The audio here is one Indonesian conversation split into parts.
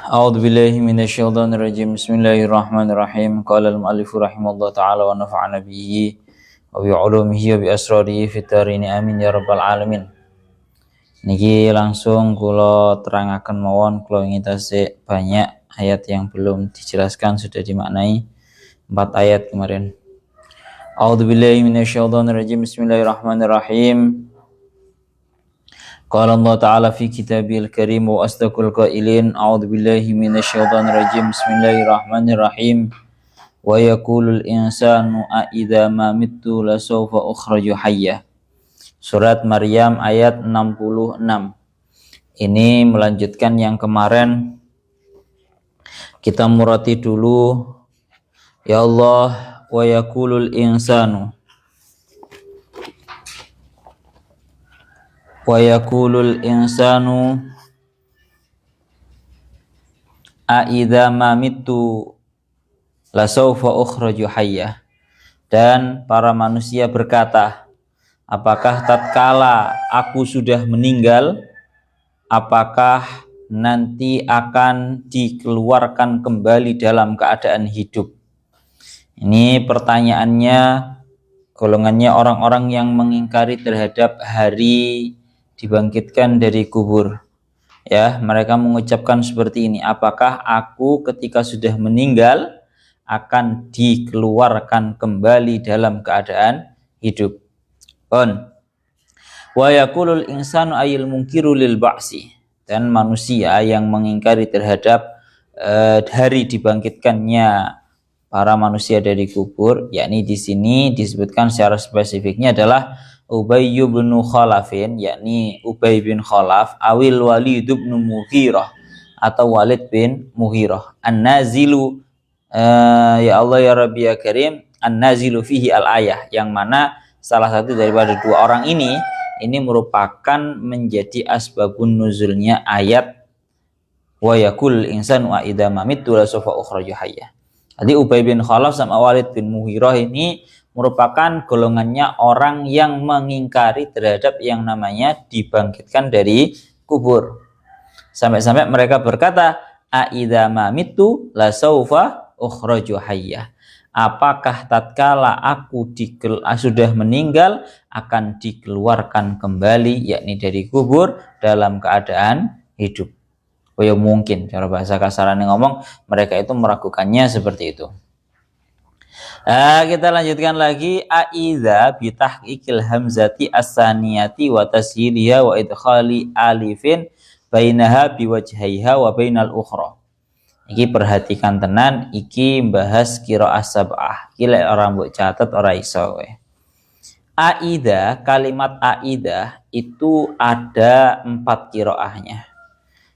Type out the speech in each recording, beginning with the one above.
A'udzu billahi minasyaitonir rajim. Bismillahirrahmanirrahim. Qala al-mu'allif rahimahullah ta'ala wa nafa'ana bihi wa bi 'ulumihi wa bi asrarihi fid dharain amin ya rabbal alamin. Niki langsung kula terangaken mawon, kula ingin tasik banyak ayat yang belum dijelaskan sudah dimaknai 4 ayat kemarin. A'udzu billahi minasyaitonir rajim. Bismillahirrahmanirrahim. Qala Allah Ta'ala fi kitabil karim wa asdaqul qailin a'udzu billahi minasyaitonir rajim bismillahirrahmanirrahim wa yaqulul insanu a idza ma mittu la sawfa ukhraju hayya. Surat Maryam ayat 66. Ini melanjutkan yang kemarin. Kita murati dulu. Ya Allah, wa yaqulul insanu, wa yaqulul insanu a idza ma mittu la sawfa ukhraju hayya. Dan para manusia berkata, apakah tatkala aku sudah meninggal, apakah nanti akan dikeluarkan kembali dalam keadaan hidup? Ini pertanyaannya golongannya orang-orang yang mengingkari terhadap hari dibangkitkan dari kubur. Ya, mereka mengucapkan seperti ini, apakah aku ketika sudah meninggal akan dikeluarkan kembali dalam keadaan hidup? Wa yaqulul insanu ayil munkiru lil ba'si. Dan manusia yang mengingkari terhadap hari dibangkitkannya para manusia dari kubur, yakni di sini disebutkan secara spesifiknya adalah Ubay bin Khalafin, yakni Ubay bin Khalaf, awil Walid bin Mughirah atau Walid bin Mughirah. An-nazilu, ya Allah ya Rabbi ya Karim, an-nazilu fihi al-ayah, yang mana salah satu daripada dua orang ini merupakan menjadi asbabun nuzulnya ayat wa yaqul insanu a idza ma mittu la sawfa ukhraju hayya. Jadi Ubay bin Khalaf sama Walid bin Mughirah ini merupakan golongannya orang yang mengingkari terhadap yang namanya dibangkitkan dari kubur. Sampai-sampai mereka berkata, a idza ma mittu la sawfa ukhraju hayya. Apakah tatkala aku sudah meninggal akan dikeluarkan kembali, yakni dari kubur dalam keadaan hidup? Oh ya, mungkin cara bahasa kasarannya ngomong, mereka itu meragukannya seperti itu. Kita lanjutkan lagi. Aidza bi tahqiqil hamzati as-saniyati wa tashiliha wa idkhali alifin bainaha bi wajhaiha wa bainal ukhra. Iki perhatikan tenan, iki bahas qiraah sab'ah. Iki lek ora mbok catet ora iso kowe. Aidza, kalimat aidza itu ada 4 qiraahnya.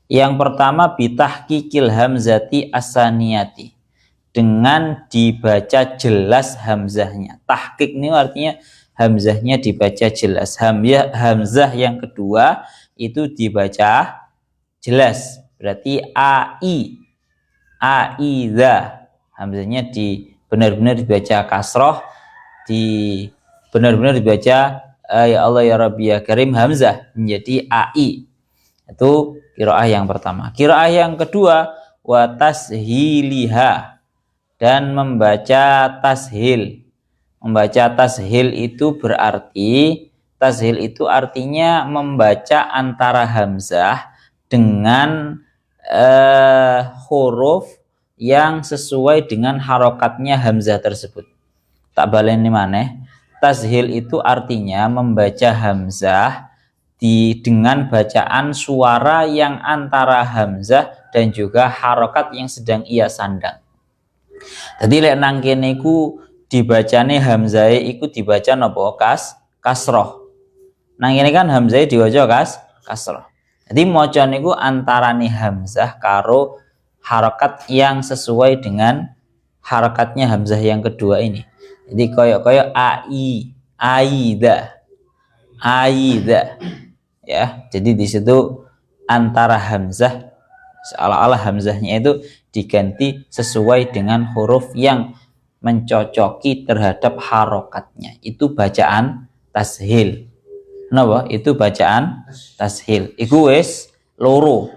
Yang pertama bitahqiqil hamzati as-saniyati, dengan dibaca jelas hamzahnya. Tahqiq ini artinya hamzahnya dibaca jelas. Hamzah yang kedua itu dibaca jelas. Berarti aidza. Hamzahnya benar-benar dibaca kasroh, benar-benar dibaca ya Allah ya Rabbi ya Karim hamzah menjadi ai. Itu qiraah yang pertama. Qiraah yang kedua wa tashiliha, dan membaca tashil. Membaca tashil itu berarti, tashil itu artinya membaca antara hamzah dengan huruf yang sesuai dengan harokatnya hamzah tersebut. Tak baleni maneh. Tashil itu artinya membaca hamzah dengan bacaan suara yang antara hamzah dan juga harokat yang sedang ia sandang. Jadi lek nang kene iku dibacane hamzah iku dibaca napa? Kasroh. Nang kene kan hamzah diwaca kasroh. Jadi maca niku antarane hamzah karo harokat yang sesuai dengan harokatnya hamzah yang kedua ini. Jadi koyok aidza. Ya, jadi di situ antara hamzah seolah-olah hamzahnya itu diganti sesuai dengan huruf yang mencocoki terhadap harokatnya. Itu bacaan tashil. Napa? Itu bacaan tashil. Iku wis loro.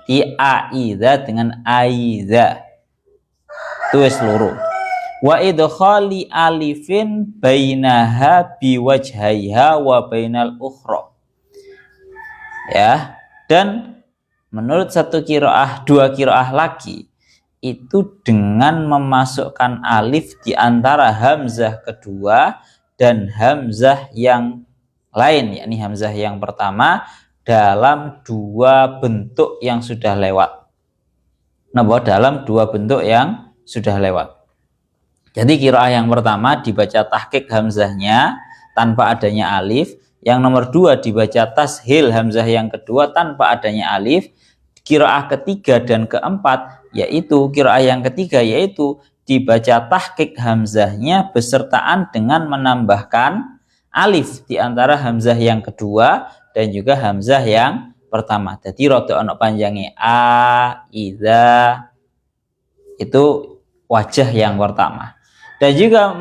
Di aidza dengan aidza. Itu wis loro. Wa idkhali alifin bainaha biwajhaiha wa bainal ukhra. Ya, dan menurut satu qiraah, dua qiraah lagi itu dengan memasukkan alif di antara hamzah kedua dan hamzah yang lain, yakni hamzah yang pertama dalam dua bentuk yang sudah lewat. Nah, dalam dua bentuk yang sudah lewat. Jadi qiraah yang pertama dibaca tahqiq hamzahnya tanpa adanya alif, yang nomor dua dibaca tashil hamzah yang kedua tanpa adanya alif. Qiraah ketiga dan keempat yaitu qiraah yang ketiga yaitu dibaca tahqiq hamzahnya besertaan dengan menambahkan alif di antara hamzah yang kedua dan juga hamzah yang pertama. Jadi rada ana panjange a, idza, itu wajah yang pertama. Dan juga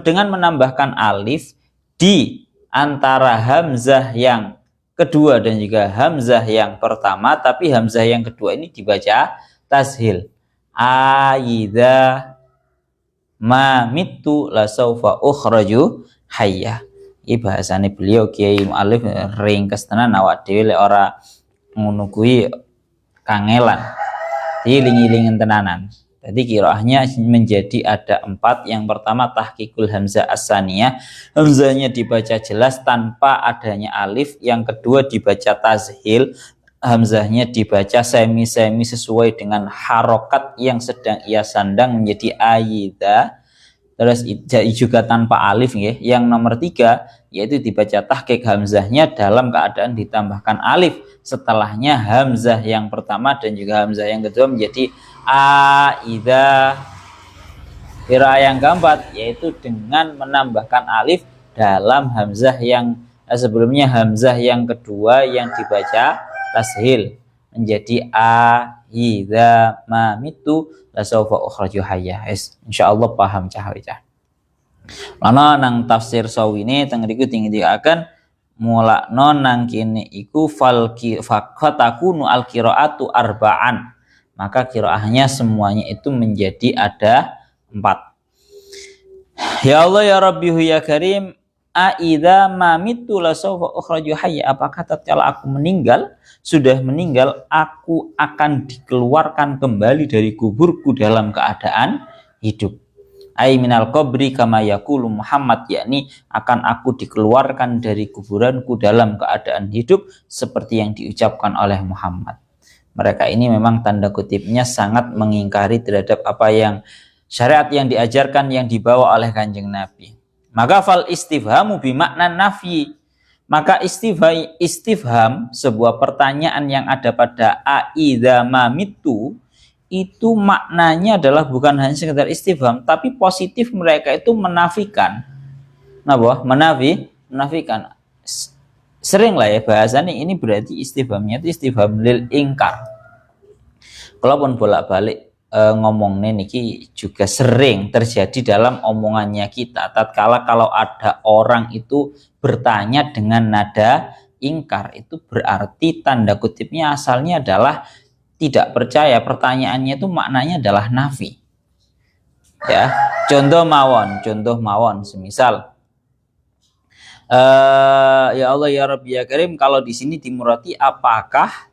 dengan menambahkan alif di antara hamzah yang kedua dan juga hamzah yang pertama, tapi hamzah yang kedua ini dibaca tashil. Aidza ma mitu la saufa ukhraju hayya. Iki bahasane beliau Kiai Mu'alif ringkes tenan awak dhewe lek ora ngono kuwi kangelan. Iling-ilingen tenanan. Jadi qiraahnya menjadi ada 4. Yang pertama tahqiqul hamzah as-saniyah, hamzahnya dibaca jelas tanpa adanya alif. Yang kedua dibaca tashil, hamzahnya dibaca semi-semi sesuai dengan harokat yang sedang ia sandang menjadi aidza. Terus juga tanpa alif ya. Yang nomor 3 yaitu dibaca tahqiq hamzahnya dalam keadaan ditambahkan alif. Setelahnya hamzah yang pertama dan juga hamzah yang kedua menjadi aidza. Qiraah yang keempat yaitu dengan menambahkan alif dalam hamzah yang sebelumnya hamzah yang kedua yang dibaca tashil menjadi aidza ma mitu la saufa ukhraju hayya. Insyaallah paham cah cah. Lana nang tafsir Sawine teng riku tinggi-tinggiaken mulakno nang kene iku fatakunu al-qiraatu arba'an. Maka qiraahnya semuanya itu menjadi ada 4. Ya Allah ya Rabbi ya Karim, aidza ma mitu la saufa ukhraju hayya. Apakah tatkala aku meninggal, sudah meninggal, aku akan dikeluarkan kembali dari kuburku dalam keadaan hidup. Ai minal qabri kama yaqulu Muhammad, yakni akan aku dikeluarkan dari kuburanku dalam keadaan hidup seperti yang diucapkan oleh Muhammad. Mereka ini memang tanda kutipnya sangat mengingkari terhadap apa yang syariat yang diajarkan yang dibawa oleh Kanjeng Nabi. Maka fal istifhamu bimakna nafi. Maka istifham sebuah pertanyaan yang ada pada aidza ma mitu itu maknanya adalah bukan hanya sekedar istifham, tapi positif mereka itu menafikan. Nah, menafikan. Sering lah ya bahasanya ini berarti istifhamnya itu istifham lil ingkar. Kalaupun bolak-balik ngomongnya niki juga sering terjadi dalam omongannya kita. Tatkala kalau ada orang itu bertanya dengan nada ingkar, itu berarti tanda kutipnya asalnya adalah tidak percaya, pertanyaannya itu maknanya adalah nafi. Ya, contoh mawon, semisal ya Allah ya Rabbi ya Karim, kalau di sini dimurati apakah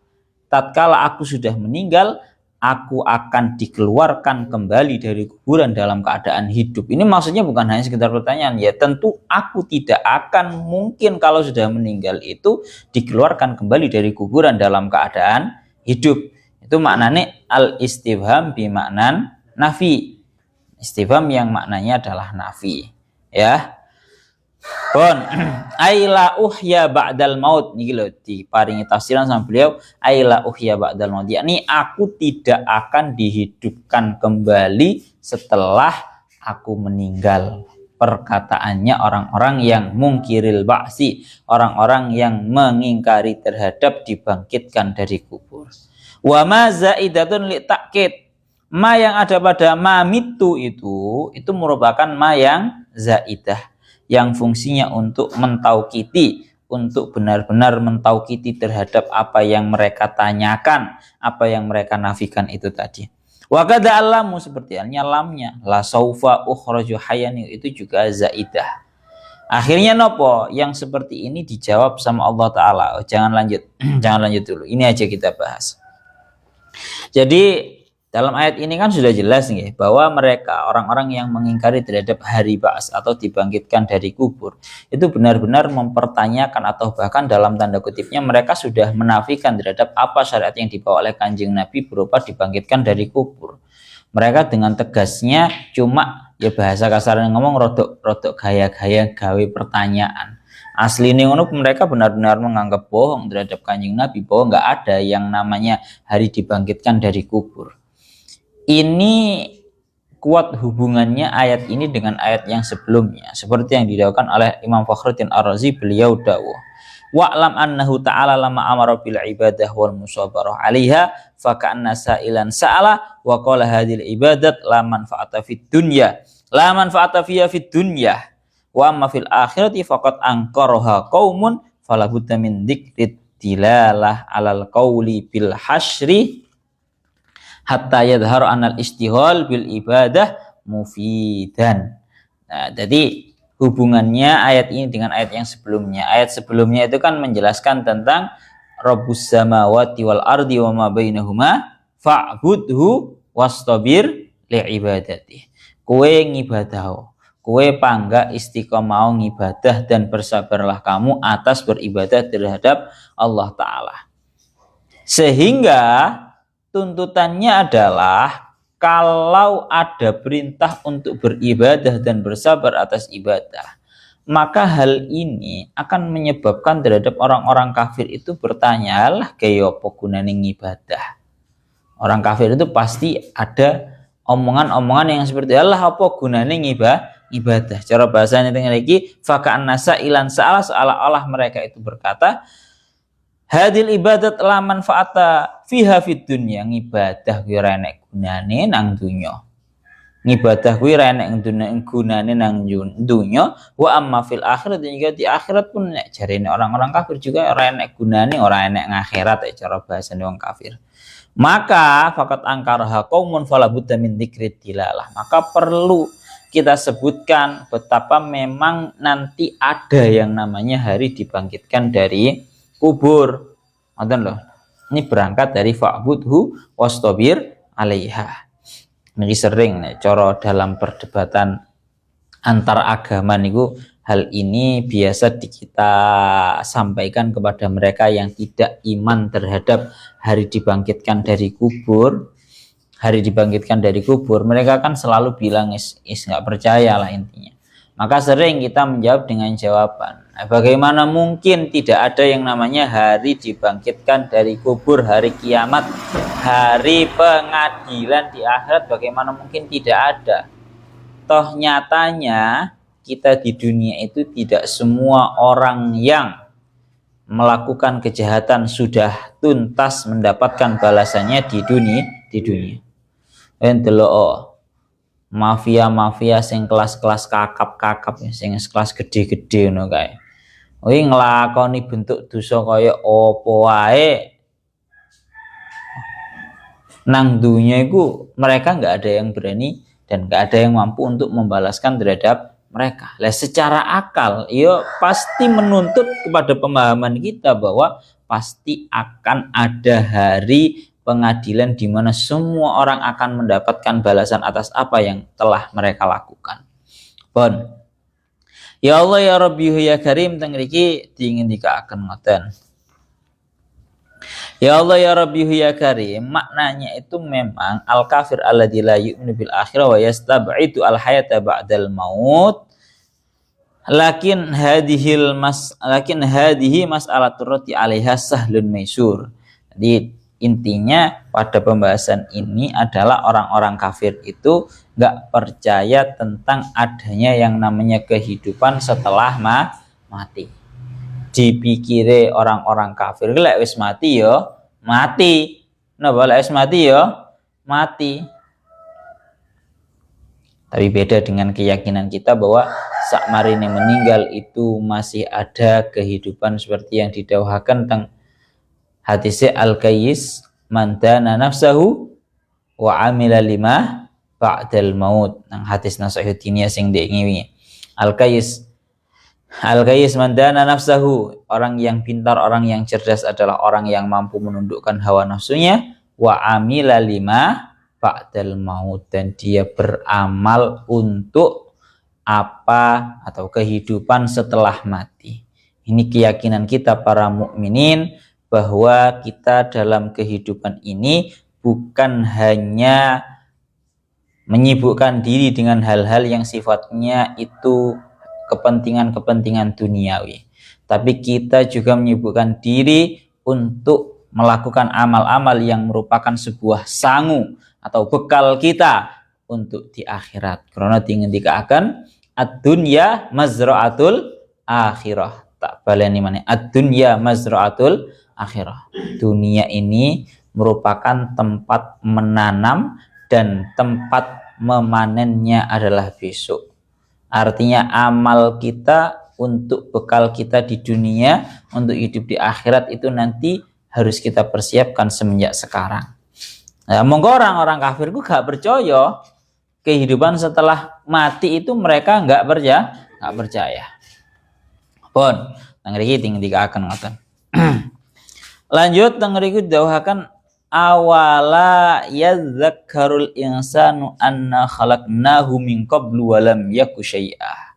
tatkala aku sudah meninggal aku akan dikeluarkan kembali dari kuburan dalam keadaan hidup. Ini maksudnya bukan hanya sekedar pertanyaan, ya tentu aku tidak akan mungkin kalau sudah meninggal itu dikeluarkan kembali dari kuburan dalam keadaan hidup. Itu maknanya al-istifham bimaknan nafi. Istifham yang maknanya adalah nafi. Ya. Pun aila uhya ba'dal maut niki lho diparingi tafsiran sama beliau, aila uhya ba'dal maut, yakni aku tidak akan dihidupkan kembali setelah aku meninggal. Perkataannya orang-orang yang mungkiril ba'si, orang-orang yang mengingkari terhadap dibangkitkan dari kubur. Wa ma zaidatun li ta'kid. Ma yang ada pada ma mitu itu merupakan ma yang zaidah, yang fungsinya untuk mentaukiti, untuk benar-benar mentaukiti terhadap apa yang mereka tanyakan, apa yang mereka nafikan itu tadi. Wa qad alamu, seperti halnya lamnya la saufa ukhraju hayyan, itu juga zaidah. Akhirnya nopo yang seperti ini dijawab sama Allah Ta'ala. Oh, jangan lanjut jangan lanjut dulu, ini aja kita bahas. Jadi dalam ayat ini kan sudah jelas nih bahwa mereka orang-orang yang mengingkari terhadap hari ba'ats atau dibangkitkan dari kubur itu benar-benar mempertanyakan, atau bahkan dalam tanda kutipnya mereka sudah menafikan terhadap apa syariat yang dibawa oleh Kanjeng Nabi berupa dibangkitkan dari kubur. Mereka dengan tegasnya cuma ya bahasa kasarnya ngomong rodok gaya-gaya gawe pertanyaan. Asli ini mereka benar-benar menganggap bohong terhadap Kanjeng Nabi bahwa nggak ada yang namanya hari dibangkitkan dari kubur. Ini kuat hubungannya ayat ini dengan ayat yang sebelumnya, seperti yang didakwakan oleh Imam Fakhruddin Ar-Razi. Beliau dawuh, wa'lam annahu ta'ala lama amara bil ibadah wal musabarah 'alaiha fa ka'anna sa'ilan sa'ala wa qala hadhil ibadat la manfa'ata fid dunya la manfa'ata fiha fid dunya wa amma fil akhirati faqad anqaraha qaumun fala budda min dzikri dilalah 'alal qauli bil hasyri hatta yadhhar anal istihal bil ibadah mufidan. Nah, jadi hubungannya ayat ini dengan ayat yang sebelumnya. Ayat sebelumnya itu kan menjelaskan tentang Rabbus samawati wal ardi wa ma bainahuma fa'budhu wastabir li ibadati. Kowe ngibadah, kowe pangga istiqomah ngibadah dan bersabarlah kamu atas beribadah terhadap Allah Ta'ala. Sehingga tuntutannya adalah kalau ada perintah untuk beribadah dan bersabar atas ibadah, maka hal ini akan menyebabkan terhadap orang-orang kafir itu bertanya, lah kayak apa gunane ibadah. Orang kafir itu pasti ada omongan-omongan yang seperti Allah apa gunane ibadah. Cara bahasanya dengan lagi faka'an nasa ilan sa'ala, seolah-olah mereka itu berkata, hadil ibadat la manfaata fiha fid dunya, ngibadah kuwi ora enek gunane nang dunya. Ngibadah kuwi ora enek gunane nang dunya, wa amma fil akhirat, dan juga di akhirat pun nek jarene orang-orang kafir juga ora enek gunane, ora enek ngakhirat cara bahasane wong kafir. Maka faqat angkaraha qaumun fala budda min dzikri dilalah. Maka perlu kita sebutkan betapa memang nanti ada yang namanya hari dibangkitkan dari kubur. Ngoten loh. Ini berangkat dari fa'budhu wastabir 'alaiha. Ini sering nih cara dalam perdebatan antar agama niku hal ini biasa kita sampaikan kepada mereka yang tidak iman terhadap hari dibangkitkan dari kubur. Hari dibangkitkan dari kubur, mereka kan selalu bilang is nggak percaya lah intinya. Maka sering kita menjawab dengan jawaban, bagaimana mungkin tidak ada yang namanya hari dibangkitkan dari kubur, hari kiamat, hari pengadilan di akhirat, bagaimana mungkin tidak ada? Toh nyatanya kita di dunia itu tidak semua orang yang melakukan kejahatan sudah tuntas mendapatkan balasannya di dunia. Endelok mafia sing kelas-kelas kakap sing kelas gede-gede ngono kae. Kuwi nglakoni bentuk dosa kaya apa wae nang dunya iku mereka nggak ada yang berani dan nggak ada yang mampu untuk membalaskan terhadap mereka. Lah secara akal ya pasti menuntut kepada pemahaman kita bahwa pasti akan ada hari pengadilan di mana semua orang akan mendapatkan balasan atas apa yang telah mereka lakukan. Bon. Ya Allah ya Rabbi ya Karim teng mriki diingin dikaaken ngoten. Ya Allah ya Rabbi ya Karim, maknanya itu memang al kafir alladzi la yu'minu bil akhirah wa yastab'idu al hayata ba'dal maut. Lakin hadhihi mas'alatur rati 'alaiha sahlun maisur. Jadi intinya pada pembahasan ini adalah orang-orang kafir itu nggak percaya tentang adanya yang namanya kehidupan setelah mati. Dipikire orang-orang kafir lek wis mati yo mati. Napa lek wis mati yo mati. Tapi beda dengan keyakinan kita bahwa sakmarine meninggal itu masih ada kehidupan seperti yang didawahkan tentang hadisnya al-qayyis man dana nafsahu wa amila lima ba'dal maut. Nang hadis Nasihudiniyah sing diingi al-qayyis man dana nafsahu, orang yang pintar, orang yang cerdas adalah orang yang mampu menundukkan hawa nafsunya, wa amila lima ba'dal maut, dan dia beramal untuk apa atau kehidupan setelah mati. Ini keyakinan kita para mukminin bahwa kita dalam kehidupan ini bukan hanya menyibukkan diri dengan hal-hal yang sifatnya itu kepentingan-kepentingan duniawi, tapi kita juga menyibukkan diri untuk melakukan amal-amal yang merupakan sebuah sangu atau bekal kita untuk di akhirat. Karena dikatakan ad-dunya mazra'atul akhirah. Tak baleni mana? Ad-dunya mazra'atul akhirah. Dunia ini merupakan tempat menanam dan tempat memanennya adalah besok. Artinya amal kita untuk bekal kita di dunia, untuk hidup di akhirat itu nanti harus kita persiapkan semenjak sekarang. Nah, monggo orang-orang kafir ku gak percaya kehidupan setelah mati itu, mereka nggak percaya. Pun tengriki tinggi akan ngoten. Lanjut tengriki dawuhaken awala yadzakkarul insanu anna khalaqnahu min qablu wa lam yaku syai'a.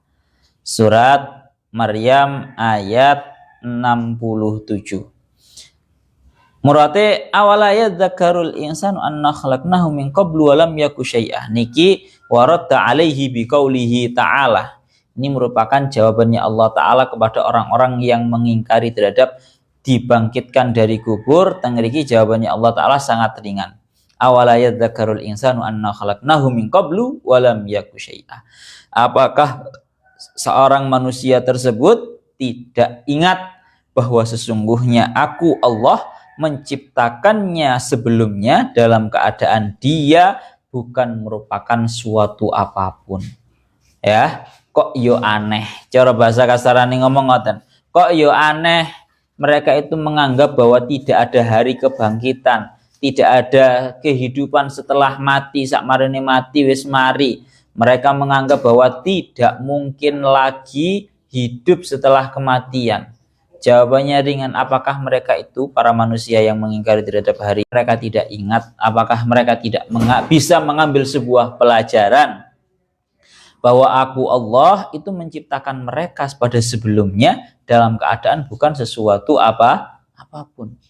Surat Maryam ayat 67. Murate awala yadzakarul insanu anna khalaqnahu min qablu wa lam yaku syai'ah. Niki waradda alaihi biqaulihi ta'ala. Ini merupakan jawabannya Allah Ta'ala kepada orang-orang yang mengingkari terhadap dibangkitkan dari kubur. Tengriki jawabannya Allah Ta'ala sangat ringan. Awala yadzakarul insanu anna khalaqnahu min qablu wa lam yaku syai'ah. Apakah seorang manusia tersebut tidak ingat bahwa sesungguhnya aku Allah menciptakannya sebelumnya dalam keadaan dia bukan merupakan suatu apapun. Ya, kok yo aneh. Cara bahasa kasarane ngomong ngoten. Kok yo aneh mereka itu menganggap bahwa tidak ada hari kebangkitan, tidak ada kehidupan setelah mati, sakmarene mati wis mari. Mereka menganggap bahwa tidak mungkin lagi hidup setelah kematian. Jawabannya ringan. Apakah mereka itu para manusia yang mengingkari terhadap hari mereka tidak ingat? Apakah mereka tidak bisa mengambil sebuah pelajaran bahwa aku Allah itu menciptakan mereka pada sebelumnya dalam keadaan bukan sesuatu apapun.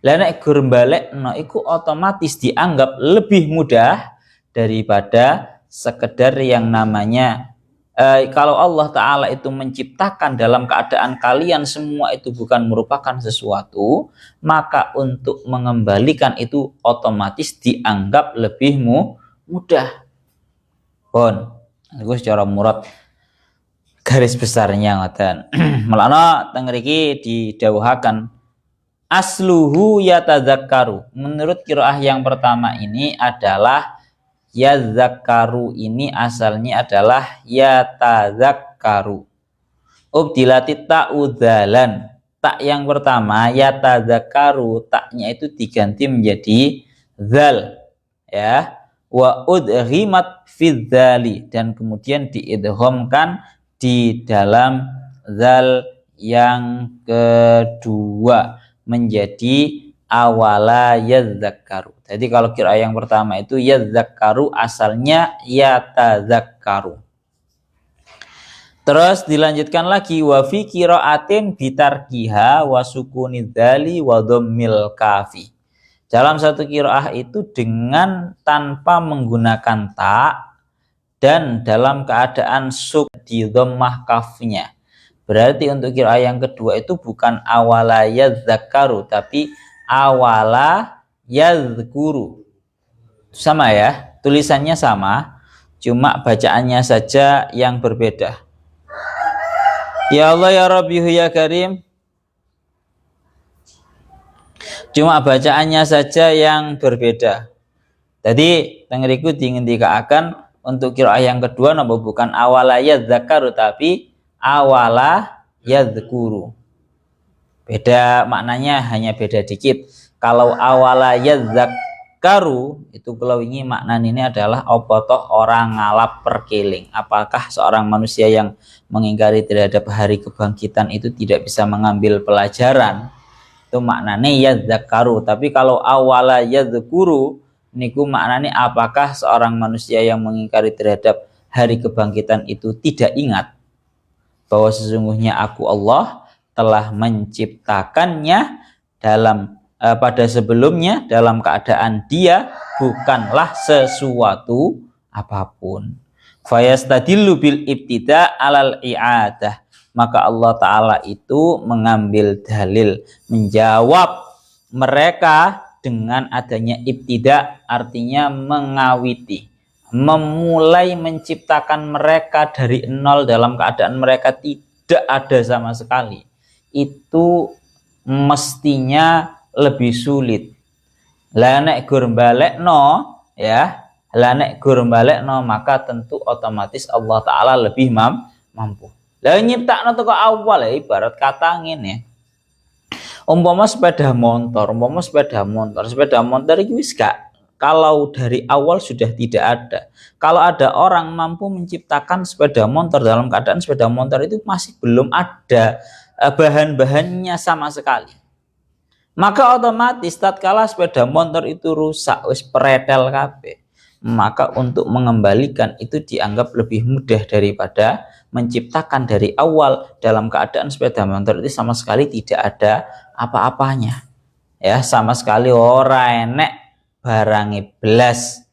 Lah nek gur balekno iku otomatis dianggap lebih mudah daripada sekedar yang namanya kalau Allah Ta'ala itu menciptakan dalam keadaan kalian semua itu bukan merupakan sesuatu, maka untuk mengembalikan itu otomatis dianggap lebih mudah. Pun, itu secara murad garis besarnya ngoten. Melana tengriki didawuhaken asluhu yatadzakkaru. Menurut qiraah yang pertama ini adalah yadzakkaru, ini asalnya adalah yatadzakkaru. Ubdilati ta'udzalan. Tak yang pertama yatadzakkaru, taknya itu diganti menjadi zal, ya. Wa udghimat fidzali, dan kemudian diidghamkan di dalam zal yang kedua menjadi awala yadzakkaru. Jadi kalau qiraah yang pertama itu yadzakkaru, asalnya yatadzakkaru. Terus dilanjutkan lagi wa fi qiraatin bitarkiha wa sukunidzali wa dhammil kafi. Dalam satu qiraah itu dengan tanpa menggunakan ta dan dalam keadaan suk di dhammah kafnya. Berarti untuk qiraah yang kedua itu bukan awala yadzakkaru tapi awala yadzkuru. Sama ya, tulisannya sama, cuma bacaannya saja yang berbeda. Ya Allah ya Rabbi ya Karim, cuma bacaannya saja yang berbeda. Jadi tengeriku dikatakan untuk qiraah yang kedua napa bukan awala yadzakaru tapi awala yadzkuru. Beda maknanya, hanya beda dikit. Kalau awala yadzakaru itu kalau ini maknanya ini adalah apa toh orang ngalap perkeling. Apakah seorang manusia yang mengingkari terhadap hari kebangkitan itu tidak bisa mengambil pelajaran? Itu maknanya yadzakaru. Tapi kalau awala yadzkuru niku maknanya apakah seorang manusia yang mengingkari terhadap hari kebangkitan itu tidak ingat bahwa sesungguhnya aku Allah telah menciptakannya dalam pada sebelumnya dalam keadaan dia bukanlah sesuatu apapun. Fayastadillu bil ibtida alal i'adah. Maka Allah Ta'ala itu mengambil dalil menjawab mereka dengan adanya ibtida, artinya mengawiti, memulai menciptakan mereka dari nol dalam keadaan mereka tidak ada sama sekali. Itu mestinya lebih sulit. Lah nek gur balekno ya, lah nek gur balekno maka tentu otomatis Allah Ta'ala lebih mampu. Lah nyiptakno teko awal ya ibarat kata ngene. Umpama sepeda motor iki wis gak, kalau dari awal sudah tidak ada. Kalau ada orang mampu menciptakan sepeda motor dalam keadaan sepeda motor itu masih belum ada bahan-bahannya sama sekali. Maka otomatis tatkala sepeda motor itu rusak wis pretel kabeh, maka untuk mengembalikan itu dianggap lebih mudah daripada menciptakan dari awal dalam keadaan sepeda motor itu sama sekali tidak ada apa-apanya. Ya, sama sekali ora enek barange blas.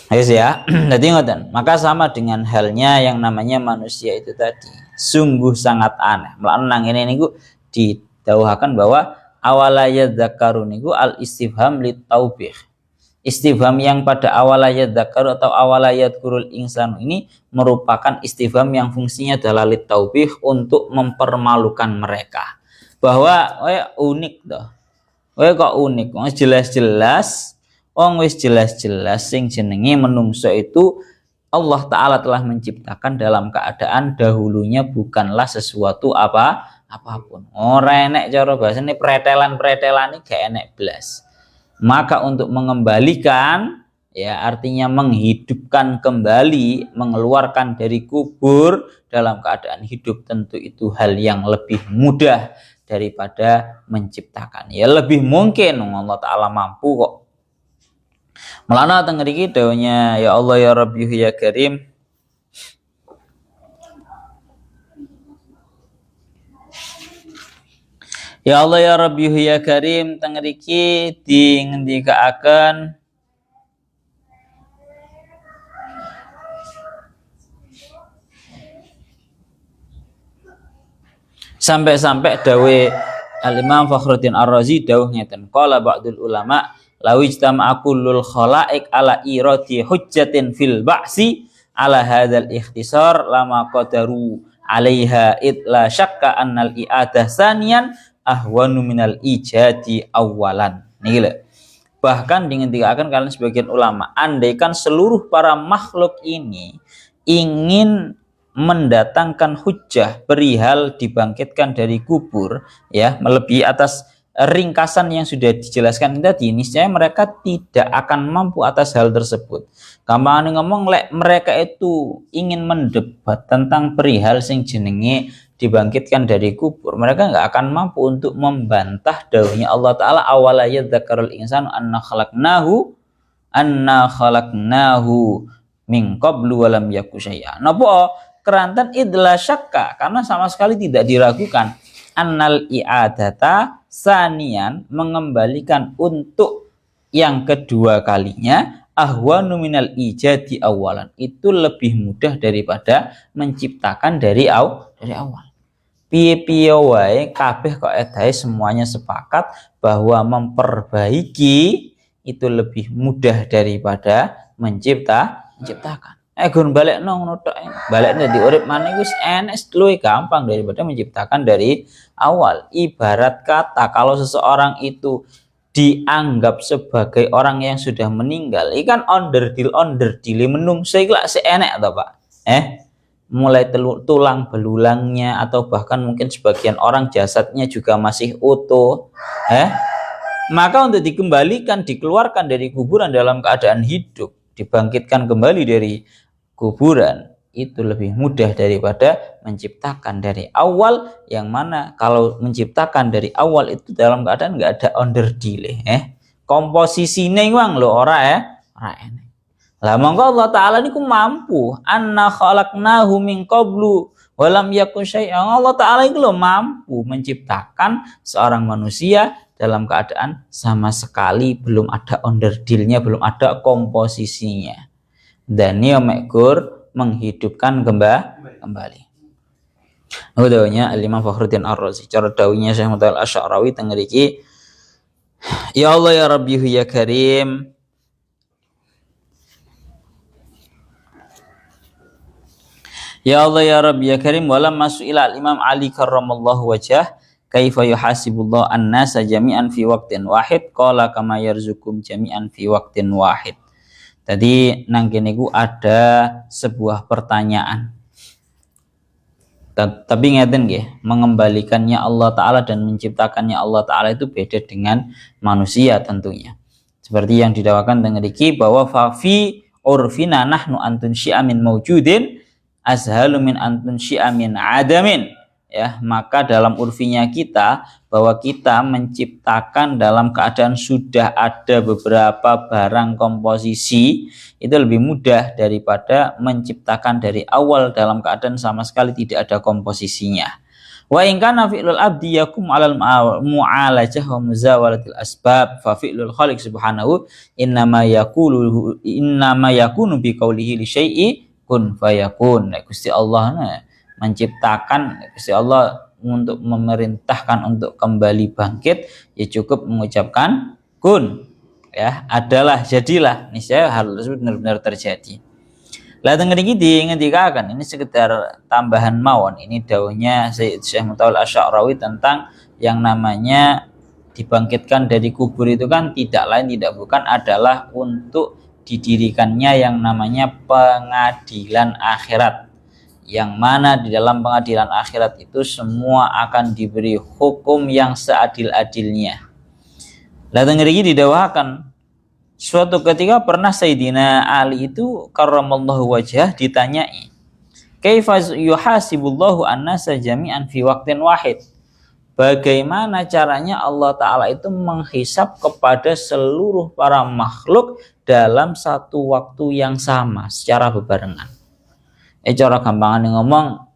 Yes ya. Jadi ngoten. Maka sama dengan halnya yang namanya manusia itu tadi. Sungguh sangat aneh. Melanang ini niku didhawuhaken bahwa awala yadzakaru niku al istifham lit taubih. Istifham yang pada awala yadzakaru atau awala yadkurul insan ini merupakan istifham yang fungsinya adalah lit taubih, untuk mempermalukan mereka. Bahwa unik toh. Kok unik? Wong jelas-jelas sing jenenge menungso itu Allah Ta'ala telah menciptakan dalam keadaan dahulunya bukanlah sesuatu apapun. Ora enek cara bahasane pretelan-pretelan iki gak enek blas. Maka untuk mengembalikan ya artinya menghidupkan kembali, mengeluarkan dari kubur dalam keadaan hidup, tentu itu hal yang lebih mudah daripada menciptakan. Ya lebih mungkin Allah Ta'ala mampu kok. Melana teng mriki dawuhnya ya Allah ya Rabbi ya Karim. Ya Allah ya Rabbi ya Karim teng mriki dingendikaaken sampai-sampai dawe Al-Imam Fakhruddin Ar-Razi dawuh ngeten, qala ba'dul ulama law ijtama'a kullul khalaiq ala iradi hujjatin fil ba'si ala hadzal ikhtisar lama qadaru 'alaiha id la syakka annal i'adah saniyan ahwanu minal ijadi awalan. Niki lho. Bahkan dingendikaken kalian sebagian ulama, andaikan seluruh para makhluk ini ingin mendatangkan hujjah perihal dibangkitkan dari kubur, ya melebihi atas ringkasan yang sudah dijelaskan tadi, niscaya mereka tidak akan mampu atas hal tersebut. Gampang ngomong, lek mereka itu ingin mendebat tentang perihal sing jenenge dibangkitkan dari kubur, mereka nggak akan mampu untuk membantah dawuhnya Allah Ta'ala awala yadzakarul insanu anna khalaqnahu min qablu wa lam yaku syai'a. Napa keranten idla syakka, karena sama sekali tidak diragukan annal i'adata sanian, mengembalikan untuk yang kedua kalinya, ahwanu minal ijadi awalan, itu lebih mudah daripada menciptakan dari awal. Piye-piye wae kabeh kok edahe semuanya sepakat bahwa memperbaiki itu lebih mudah daripada menciptakan. Gun balekno ngono tok. Balekno di urip maneh wis enek luwih gampang daripada menciptakan dari awal. Ibarat kata kalau seseorang itu dianggap sebagai orang yang sudah meninggal, ikan onderdil menungso iku lak seenek to Pak. Mulai tulang belulangnya atau bahkan mungkin sebagian orang jasadnya juga masih utuh. Maka untuk dikembalikan, dikeluarkan dari kuburan dalam keadaan hidup, dibangkitkan kembali dari kuburan, itu lebih mudah daripada menciptakan dari awal, yang mana kalau menciptakan dari awal itu dalam keadaan nggak ada onderdile. Komposisinya iwang lo ora enak. Lah monggo Allah Ta'ala niku mampu, anna khalaqnahu min qablu walam yakun syai'an. Allah Ta'ala itu lo mampu menciptakan seorang manusia dalam keadaan sama sekali belum ada onderdilnya, belum ada komposisinya. Dan dia mekur menghidupkan kembali. Dawuhnya Al-Imam Fakhruddin Ar-Razi, cara dawuhnya Syekh Muhammad Al-Asy'arawi teng mriki, ya Allah ya Rabbi ya Karim, ya Allah ya Rabbi ya Karim, walam masu'ila al-Imam Ali karramallahu wajhah kaifa yuhasibullah an-nasa jami'an fi waqtin wahid qala kama yarzukum jami'an fi waqtin wahid. Tadi nang kene ku ada sebuah pertanyaan. Tapi ngeten nggih, mengembalikannya Allah Ta'ala dan menciptakannya Allah Ta'ala itu beda dengan manusia tentunya. Seperti yang didakwakan dengan mriki bahwa fa fi urfina nahnu antun syi'amin mawjudin azhalu min antun syi'amin adamin. Ya, maka dalam urfinya kita bahwa kita menciptakan dalam keadaan sudah ada beberapa barang komposisi itu lebih mudah daripada menciptakan dari awal dalam keadaan sama sekali tidak ada komposisinya. Wa in kana fi'lul abdi yakum 'alal mu'alajah wa muzawalatil asbab fa fi'lul khaliq subhanahu innama yakunu bi qawlihi li syai'i kun fayakun. Gusti Allah menciptakan, Gusti Allah untuk memerintahkan untuk kembali bangkit ya cukup mengucapkan kun, ya adalah, jadilah, niscaya hal tersebut benar-benar terjadi. Lah teng mriki ngendikaken, ini sekedar tambahan mawon, ini dawuhnya Syekh Muhammad Al-Asy'arawi tentang yang namanya dibangkitkan dari kubur itu kan tidak lain tidak bukan adalah untuk didirikannya yang namanya pengadilan akhirat, yang mana di dalam pengadilan akhirat itu semua akan diberi hukum yang seadil-adilnya. Lalu mriki didawahkan, suatu ketika pernah Sayyidina Ali itu karramallahu wajhah ditanyai, kaifa yuhasibullahu an-nasa jami'an fi waqtin wahid? Bagaimana caranya Allah Ta'ala itu menghisab kepada seluruh para makhluk dalam satu waktu yang sama secara bebarengan? Cara gampangan ngomong,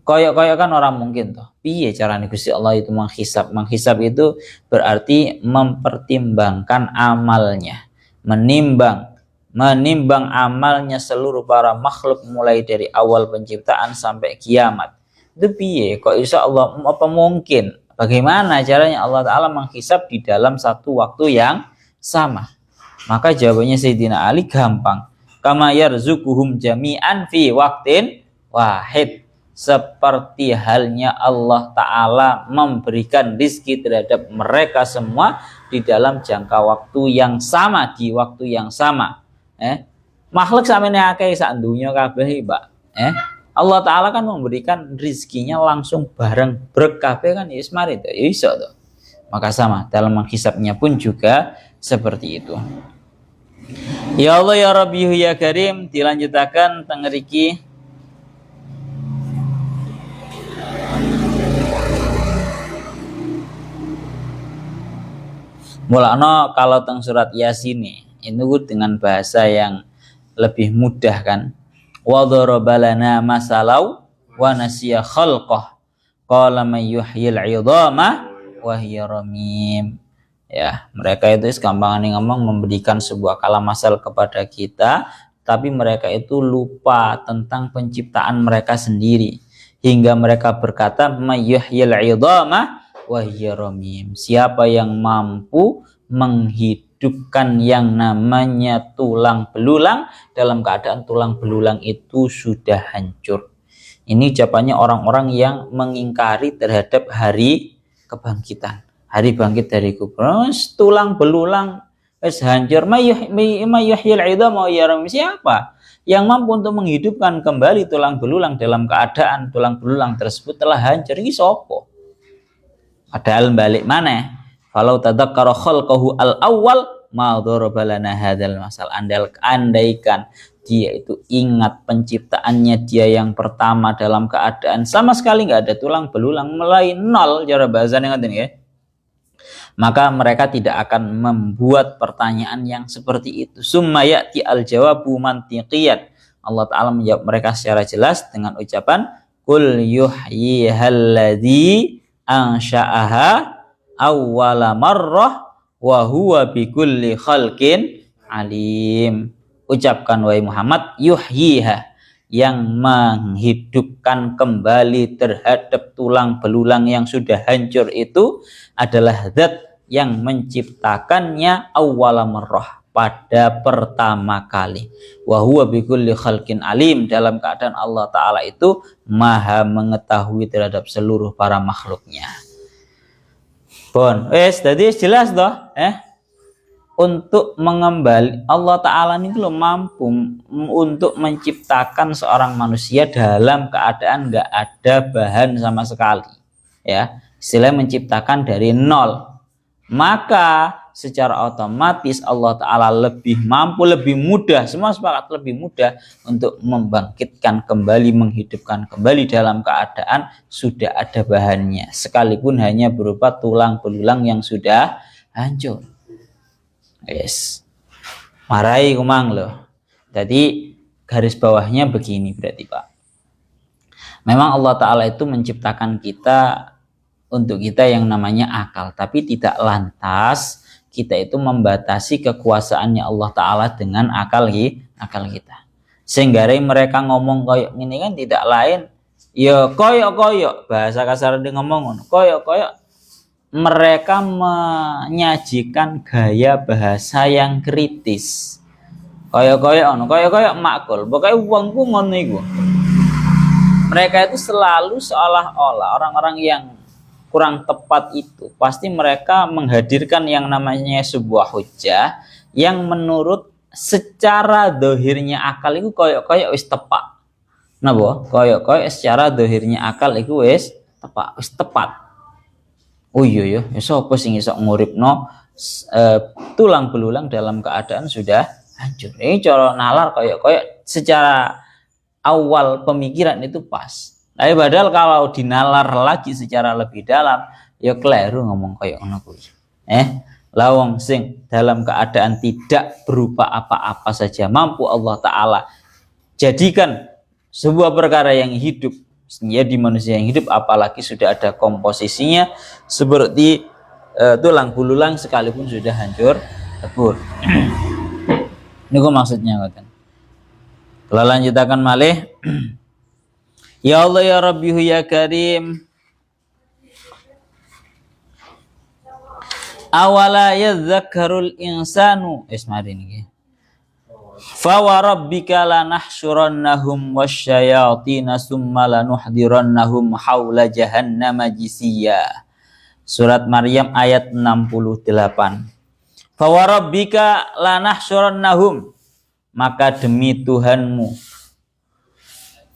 koyok kan orang mungkin toh. Piye carane Gusti Allah itu menghisab? Menghisab itu berarti mempertimbangkan amalnya, menimbang amalnya seluruh para makhluk mulai dari awal penciptaan sampai kiamat. Itu piye? Kok insya Allah apa mungkin? Bagaimana caranya Allah Ta'ala menghisab di dalam satu waktu yang sama? Maka jawabannya Sayyidina Ali gampang. Kama yarzuquhum jami'an fi waqtin wahid, seperti halnya Allah Ta'ala memberikan rizki terhadap mereka semua di dalam jangka waktu yang sama, di waktu yang sama. Makhluk samene akeh sak dunya kabeh, Pak. Allah Ta'ala kan memberikan rizkinya langsung bareng berkabeh kan, wis mari to, iso to. Maka sama dalam menghisabnya pun juga seperti itu. Ya Allah ya Rabbi ya Karim, dilanjutakan teng mriki. Mulanya kalau teng surat Yasin ini dengan bahasa yang lebih mudah kan. Wa daraba lana masalau wa nasiya khalqah qala may yuhyil 'idhama wa hiya ramim. Ya, mereka itu gampang ngomong memberikan sebuah kalam masal kepada kita, tapi mereka itu lupa tentang penciptaan mereka sendiri hingga mereka berkata mayyuhyil 'idhama wa hiya ramim. Siapa yang mampu menghidupkan yang namanya tulang belulang dalam keadaan tulang belulang itu sudah hancur. Ini ucapannya orang-orang yang mengingkari terhadap hari kebangkitan. hari bangkit dari kubur. Tulang belulang wis hancur. Mayyuhyil 'idhama wa yaram. Siapa yang mampu untuk menghidupkan kembali tulang belulang dalam keadaan tulang belulang tersebut telah hancur? Ini sapa? Padahal balik mana? Falau tadzakkara khalqahu al-awwal ma daraba lana hadzal masal. Andaikan dia itu ingat penciptaannya dia yang pertama dalam keadaan sama sekali nggak ada tulang belulang, mulai nol cara bahasanya ngaten ya. Maka mereka tidak akan membuat pertanyaan yang seperti itu. Summa ya'ti al-jawabu mantiqiyan. Allah Ta'ala menjawab mereka secara jelas dengan ucapan Qul yuhyihalladzi ansha'aha awwala marrah wa huwa bikulli khalqin alim. Ucapkan wahai Muhammad, yuhyiha, yang menghidupkan kembali terhadap tulang belulang yang sudah hancur itu adalah zat yang menciptakannya awwala marrah, pada pertama kali. Wa huwa bikulli khalqin alim, dalam keadaan Allah Ta'ala itu maha mengetahui terhadap seluruh para makhluknya. Bon, tadi jelas toh, untuk mengembali Allah Ta'ala ini loh mampu untuk menciptakan seorang manusia dalam keadaan nggak ada bahan sama sekali, ya, istilah menciptakan dari nol. Maka secara otomatis Allah Ta'ala lebih mampu, lebih mudah, semua sepakat lebih mudah untuk membangkitkan kembali, menghidupkan kembali dalam keadaan sudah ada bahannya, sekalipun hanya berupa tulang belulang yang sudah hancur. Yes, marai kumang loh. Jadi garis bawahnya begini berarti Pak. Memang Allah Ta'ala itu menciptakan kita untuk kita yang namanya akal, tapi tidak lantas kita itu membatasi kekuasaannya Allah Ta'ala dengan akal kita. Sehingga mereka ngomong koyok ini kan tidak lain, ya koyok bahasa kasar dia ngomong koyok. Mereka menyajikan gaya bahasa yang kritis. Koyok makul. Pokoknya uangku ngono iku. Mereka itu selalu seolah-olah orang-orang yang kurang tepat itu pasti mereka menghadirkan yang namanya sebuah hujah yang menurut secara dohirnya akal itu koyok wis tepat. Napa? Koyok secara dohirnya akal itu wis tepat. Oh iya ya, sapa sing iso nguripno tulang belulang dalam keadaan sudah hancur. Ini cara nalar koyok secara awal pemikiran itu pas. Tapi padahal kalau dinalar lagi secara lebih dalam, ya keliru ngomong koyok ngono kuwi. Lawang sing dalam keadaan tidak berupa apa-apa saja mampu Allah Ta'ala jadikan sebuah perkara yang hidup menjadi manusia yang hidup, apalagi sudah ada komposisinya seperti tulang belulang sekalipun sudah hancur lebur. Ini kok maksudnya kan. Kalau lanjutakan malih. Ya Allah ya Rabbihu ya Karim. Awala yadzakarul insanu. Mari niki. Fa wa rabbika lanahsyurannahum wasyayatina summa lanuhdirannahum haula jahannama jisiya. Surat Maryam ayat 68. Fa wa rabbika lanahsyurannahum, maka demi Tuhanmu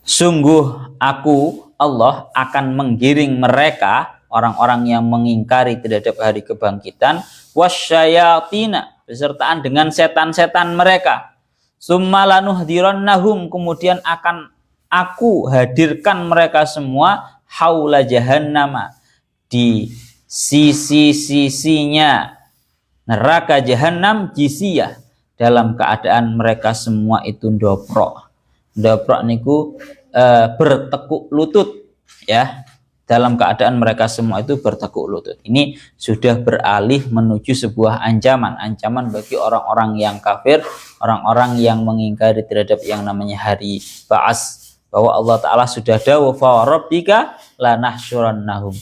sungguh aku Allah akan menggiring mereka, orang-orang yang mengingkari terhadap hari kebangkitan, wasyayatina, besertaan dengan setan-setan mereka. Summa lanuhdirannahum, kemudian akan aku hadirkan mereka semua haula jahannama, di sisi-sisinya neraka jahanam jisiyah, dalam keadaan mereka semua itu ndoprok niku bertekuk lutut, ya, dalam keadaan mereka semua itu bertekuk lutut. Ini sudah beralih menuju sebuah ancaman bagi orang-orang yang kafir, orang-orang yang mengingkari terhadap yang namanya hari ba'ats, bahwa Allah Ta'ala sudah dawuh fa rabbika lanahsyurannahum,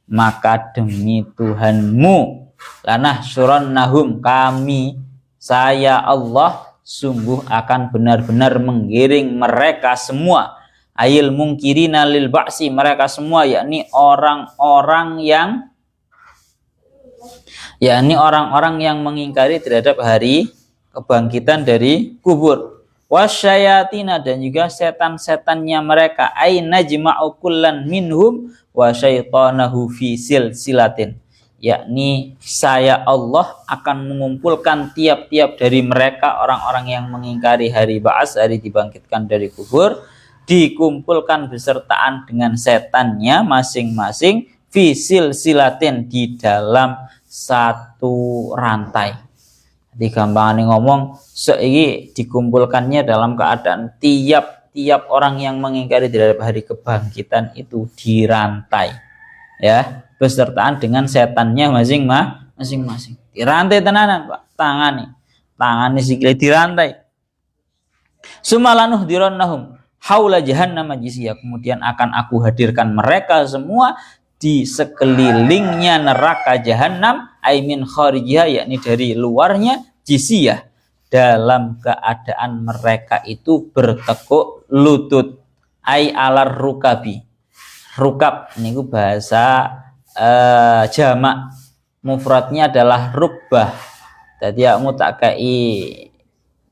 maka demi Tuhanmu lanahsyurannahum, kami, saya Allah sungguh akan benar-benar menggiring mereka semua, ayil mungkirina lil ba'si, mereka semua yakni orang-orang yang yakni orang-orang yang mengingkari terhadap hari kebangkitan dari kubur. Wasyayatina, dan juga setan-setannya mereka, aina jma'u kullan minhum wa syaitanahu fi silsilatin, yakni saya Allah akan mengumpulkan tiap-tiap dari mereka orang-orang yang mengingkari hari ba'ats, hari dibangkitkan dari kubur, dikumpulkan besertaan dengan setannya masing-masing fi silsilatin, di dalam satu rantai. Jadi gampang ngomong, seiki dikumpulkannya dalam keadaan tiap-tiap orang yang mengingkari terhadap hari kebangkitan itu dirantai, ya, besertaan dengan setannya masing-masing. Dirantai tenanan, Pak, tangannya sikile dirantai. Sumalanuh dironnahum haula jahannam jisiyah, kemudian akan aku hadirkan mereka semua di sekelilingnya neraka jahanam, aimin kharijiha, yakni dari luarnya, jisiyah, dalam keadaan mereka itu bertekuk lutut, ai alar rukabi. Rukab ini bahasa jamak, mufradnya adalah rukbah. Jadi aku tak kai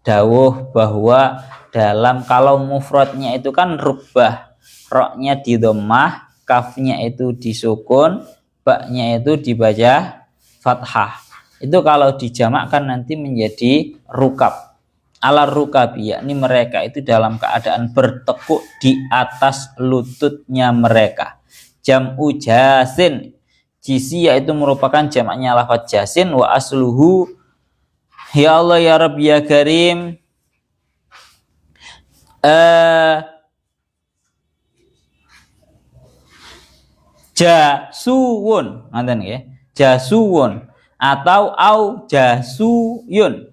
dawuh bahwa dalam, kalau mufradnya itu kan rukbah, roknya di dhammah, kafnya itu disukun, baknya itu dibaca fathah. Itu kalau dijamakkan nanti menjadi rukab. Ala rukabi, yakni mereka itu dalam keadaan bertekuk di atas lututnya mereka. Jam'u jasin, jisiyah itu merupakan jamaknya lafaz jasin, wa asluhu, ya Allah ya Rabb ya Karim, jasuwun, ngaten nggih, jasuwun atau au jasuyun,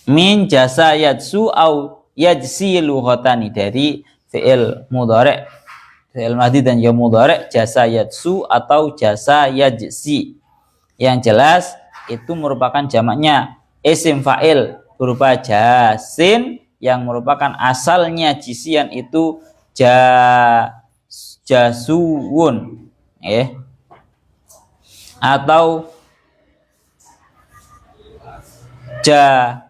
min jasa yadsu au yajsi lughatani, dari fi'il mudhari', fi'il madhi dan ya mudhari', jasa yadsu atau jasa yajsi. Yang jelas itu merupakan jamaknya isim fa'il berupa jasin, yang merupakan asalnya jisian itu jasuwun, atau jasuyun.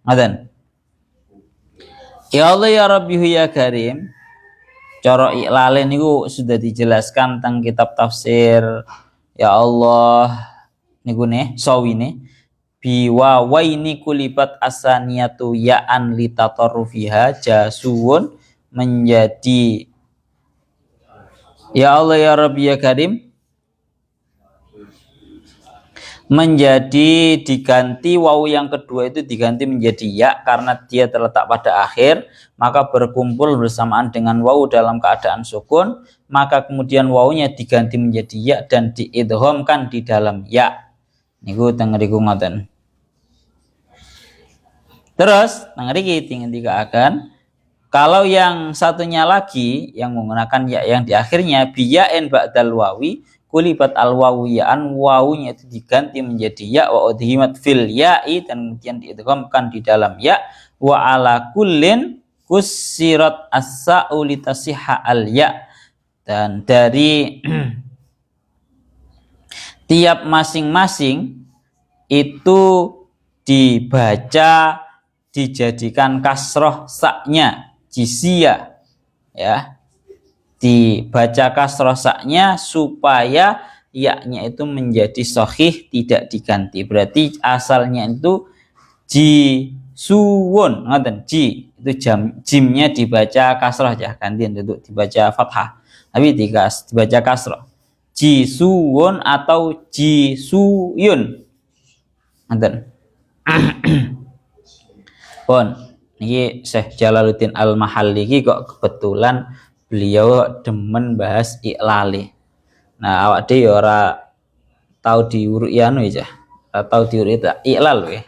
Ngaten. Ya Allah ya Rabbi ya Karim, cara iklale niku sudah dijelaskan tentang kitab tafsir ya Allah niku ne sawine, biwa waini kulibat asaniyatu ya'an litatarrufiha, jasuwun menjadi ya Allah ya Rabbi ya Karim, menjadi diganti wawu yang kedua itu diganti menjadi ya karena dia terletak pada akhir, maka berkumpul bersamaan dengan wawu dalam keadaan sukun, maka kemudian wawunya diganti menjadi ya dan diidghamkan di dalam ya. Niku teng ngriku ngoten. Terus teng mriki dikatakan kalau yang satunya lagi yang menggunakan ya yang di akhirnya biyain ba'dal wawi, kulibat al wawiyaan, wawunya itu diganti menjadi ya, wa udhimat fil ya'i, dan kemudian diidghamkan di dalam ya, wa ala kullin kusirat as-sa'u litasihha al ya, dan dari tiap masing-masing itu dibaca, dijadikan kasroh saknya, jisiyah, ya, dibaca kasroh saknya supaya yaknya itu menjadi sahih, tidak diganti. Berarti asalnya itu jisuwun, ngaten, ji itu jimnya dibaca kasroh ya, gantian untuk dibaca fathah, tapi dibaca kasroh, jisuwun atau jisuyun, ngaten. Pun niki Syekh Jalaluddin Al-Mahalli iki kok kebetulan beliau demen bahas iklali. Nah, awak dhewe ora tau diurut anu ya, atau diurut iklal we.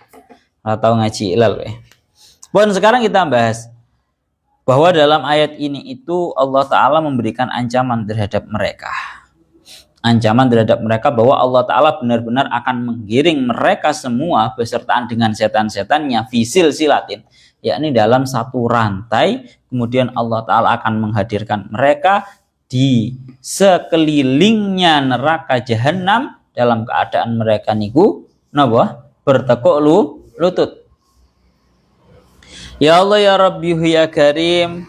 Ora tau ngaji iklal we. Pun sekarang kita bahas bahwa dalam ayat ini itu Allah Ta'ala memberikan ancaman terhadap mereka. Ancaman terhadap mereka bahwa Allah Ta'ala benar-benar akan menggiring mereka semua besertaan dengan setan-setannya fisil silatin, yakni dalam satu rantai. Kemudian Allah Ta'ala akan menghadirkan mereka di sekelilingnya neraka jahanam dalam keadaan mereka niku napa bertekuk lutut. Ya Allah ya Rabbi ya Karim.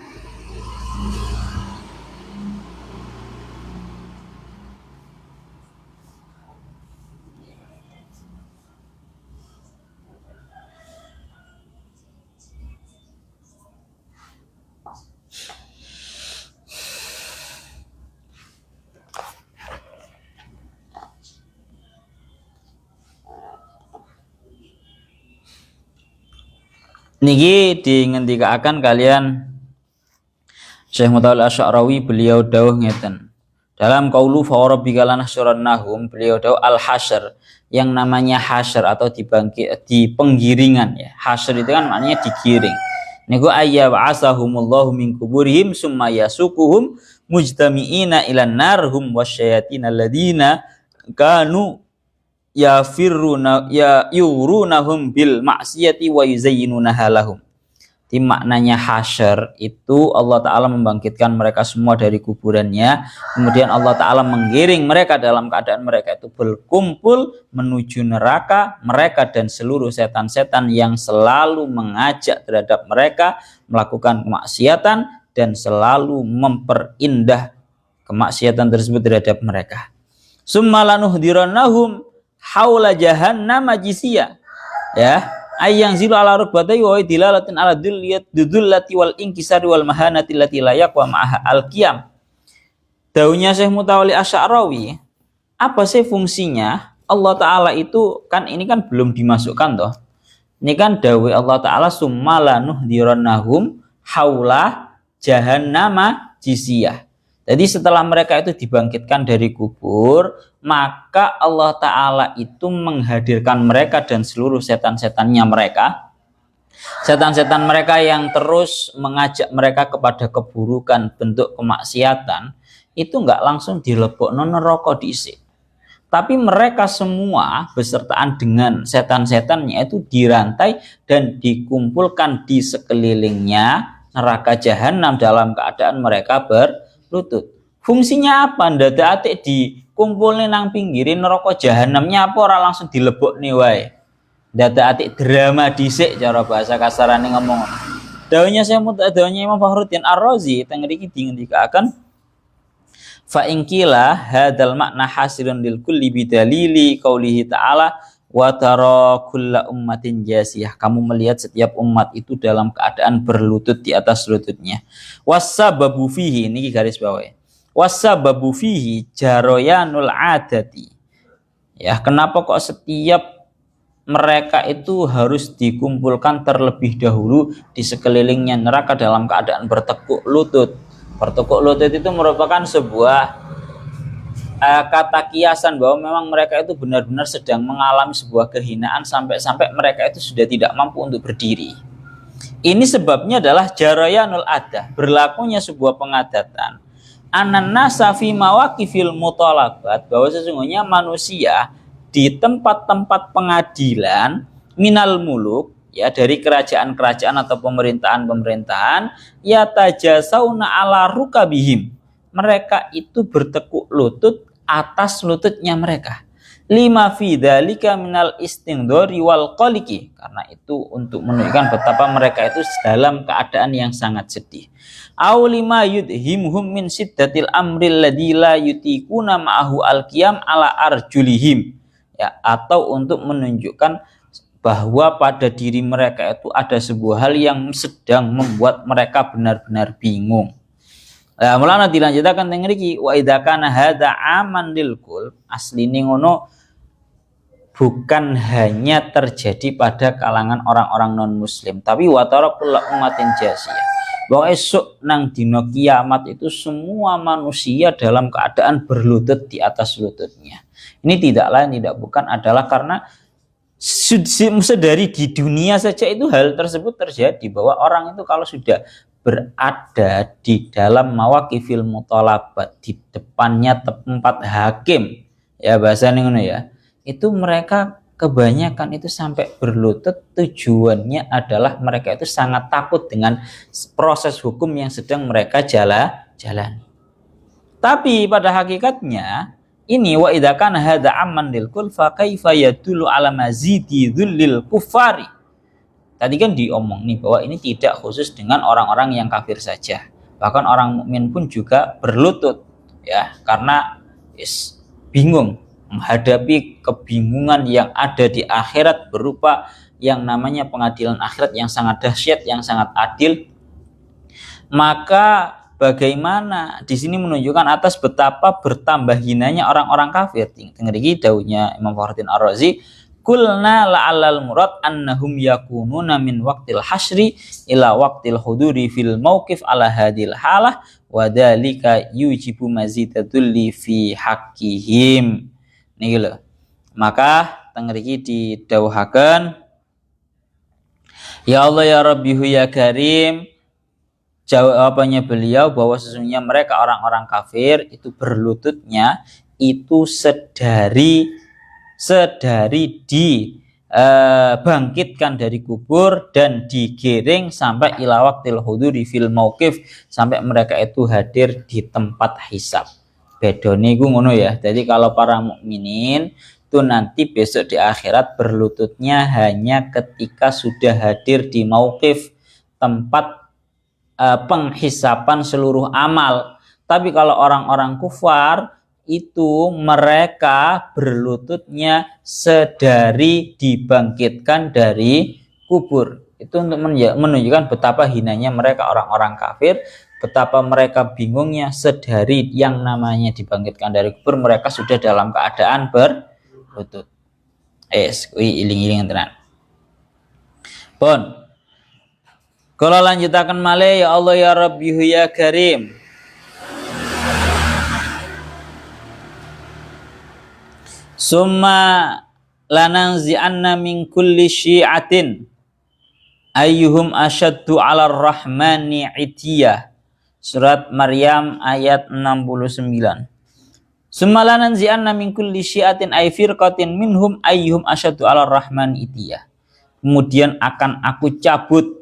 Niki dingendikaken kalian Syekh Mutawalli Asy'arawi, beliau dawuh ngeten. Dalam qaulu fa rabbika lanahsyurannahum, beliau dawuh al-hasyr, yang namanya hasyr atau di penggiringan ya. Hasyr itu kan maknanya digiring. Niku ayya ba'asahumullahu min kuburihim summa yasukuhum mujtami'ina ilan narhum wasyayatin alladziina kanu yurunahum bil maksiyati wa yuzayyinunaha lahum. Di maknanya hasyr itu Allah Ta'ala membangkitkan mereka semua dari kuburannya, kemudian Allah Ta'ala menggiring mereka dalam keadaan mereka itu berkumpul menuju neraka, mereka dan seluruh setan-setan yang selalu mengajak terhadap mereka melakukan kemaksiatan dan selalu memperindah kemaksiatan tersebut terhadap mereka. Summa lanuhdirannahum haula jahannam jisiyah, ya, ayang zilu ala rukbatai wa dilalatin ala dullati wal inkisari wal mahanati lati layak wa ma'aha al-qiyam. Daunya Syekh Mutawalli Asy'arawi, apa sih fungsinya Allah Ta'ala itu, kan ini kan belum dimasukkan toh, ini kan dawai Allah Ta'ala summa lanuhdirannahum haula jahannam jisiyah. Jadi setelah mereka itu dibangkitkan dari kubur, maka Allah Ta'ala itu menghadirkan mereka dan seluruh setan-setannya mereka. Setan-setan mereka yang terus mengajak mereka kepada keburukan, bentuk kemaksiatan, itu nggak langsung dilebokno neraka dhisik. Tapi mereka semua besertaan dengan setan-setannya itu dirantai dan dikumpulkan di sekelilingnya neraka jahanam dalam keadaan mereka berlutut. Fungsinya apa? Ndadak dikumpulin nang pinggirin neraka jahanamnya, apa ora langsung dilebokne wae. Ndadak drama dhisik cara bahasa kasarane ngomong. Dawuhnya Imam Fakhruddin Ar-Razi teng mriki dingendikaken fa ingkila hadzal makna hasilun lil kulli bidalili qaulihi ta'ala wa tara kulla ummatin jasiyah. Kamu melihat setiap umat itu dalam keadaan berlutut di atas lututnya. Wasababu fihi, ini garis bawah. Wasababu fihi jaroyanul adati. Ya, kenapa kok setiap mereka itu harus dikumpulkan terlebih dahulu di sekelilingnya neraka dalam keadaan bertekuk lutut. Bertekuk lutut itu merupakan sebuah kata kiasan bahwa memang mereka itu benar-benar sedang mengalami sebuah kehinaan sampai-sampai mereka itu sudah tidak mampu untuk berdiri. Ini sebabnya adalah jarayanul adah, berlakunya sebuah pengadatan. Anannasa fi mawaqifil mutalabat, bahwa sesungguhnya manusia di tempat-tempat pengadilan minal muluk, ya, dari kerajaan-kerajaan atau pemerintahan-pemerintahan, yatajasauna ala rukabihim, mereka itu bertekuk lutut atas lututnya mereka. Lima fi dzalika minal istingdori wal qaliki, karena itu untuk menunjukkan betapa mereka itu dalam keadaan yang sangat sedih. Aw lima yudhimhum min siddatil amril ladzi la yutikuna ma'ahu al-qiyam ala arjulihim, ya, atau untuk menunjukkan bahwa pada diri mereka itu ada sebuah hal yang sedang membuat mereka benar-benar bingung. Nah, mulane dilanjutaken teng mriki wa idza kana hadza aman lil kul, asline ngono bukan hanya terjadi pada kalangan orang-orang non muslim, tapi wa tarakul ummatin jasiyah, bahwa esok nang dino kiamat itu semua manusia dalam keadaan berlutut di atas lututnya. Ini tidak lain tidak bukan adalah karena sedari di dunia saja itu hal tersebut terjadi, bahwa orang itu kalau sudah berada di dalam mawaqifil mutalabat, di depannya tempat hakim, ya bahasanya ngono ya, itu mereka kebanyakan itu sampai berlutut, tujuannya adalah mereka itu sangat takut dengan proses hukum yang sedang mereka jalan. Tapi pada hakikatnya ini wa idza kana hadza amman lil kul fa kaifa yadullu ala mazidi dzillil kufari. Tadi kan diomong nih bahwa ini tidak khusus dengan orang-orang yang kafir saja. Bahkan orang mukmin pun juga berlutut ya, karena bingung menghadapi kebingungan yang ada di akhirat berupa yang namanya pengadilan akhirat yang sangat dahsyat, yang sangat adil. Maka bagaimana di sini menunjukkan atas betapa bertambah hinanya orang-orang kafir. Dengar iki dawuhnya Imam Fakhruddin Ar-Razi, kulna la'allal murad annahum yakununa min waqtil hasyri ila waqtil huduri fil mauqif ala hadil halah wa dzalika yujibu mazidadulli fi haqqihim. Niki lho. Maka teng mriki didhawuhaken, ya Allah ya Rabbihu ya Karim, jawabannya beliau bahwa sesungguhnya mereka orang-orang kafir itu berlututnya itu sedari dibangkitkan dari kubur dan digiring sampai ila waqtil huduri fil mauqif, sampai mereka itu hadir di tempat hisab. Bedone iku ngono ya. Jadi kalau para mukminin itu nanti besok di akhirat berlututnya hanya ketika sudah hadir di mauqif, tempat penghisapan seluruh amal. Tapi kalau orang-orang kufar itu mereka berlututnya sedari dibangkitkan dari kubur. Itu untuk menunjukkan betapa hinanya mereka orang-orang kafir, betapa mereka bingungnya sedari yang namanya dibangkitkan dari kubur mereka sudah dalam keadaan berlutut. Kuwi iling-iling tenan. Pun kalau lanjutakan malih, ya Allah ya Rabbihu ya Karim. Summa lananzi'anna min kulli syi'atin ayyuhum asyaddu 'alar rahmani 'itiyah. Surat Maryam ayat 69. Summa lananzi'anna min kulli syi'atin ay firqatin minhum ayyuhum asyaddu 'alar rahmani 'itiyah. Kemudian akan aku cabut,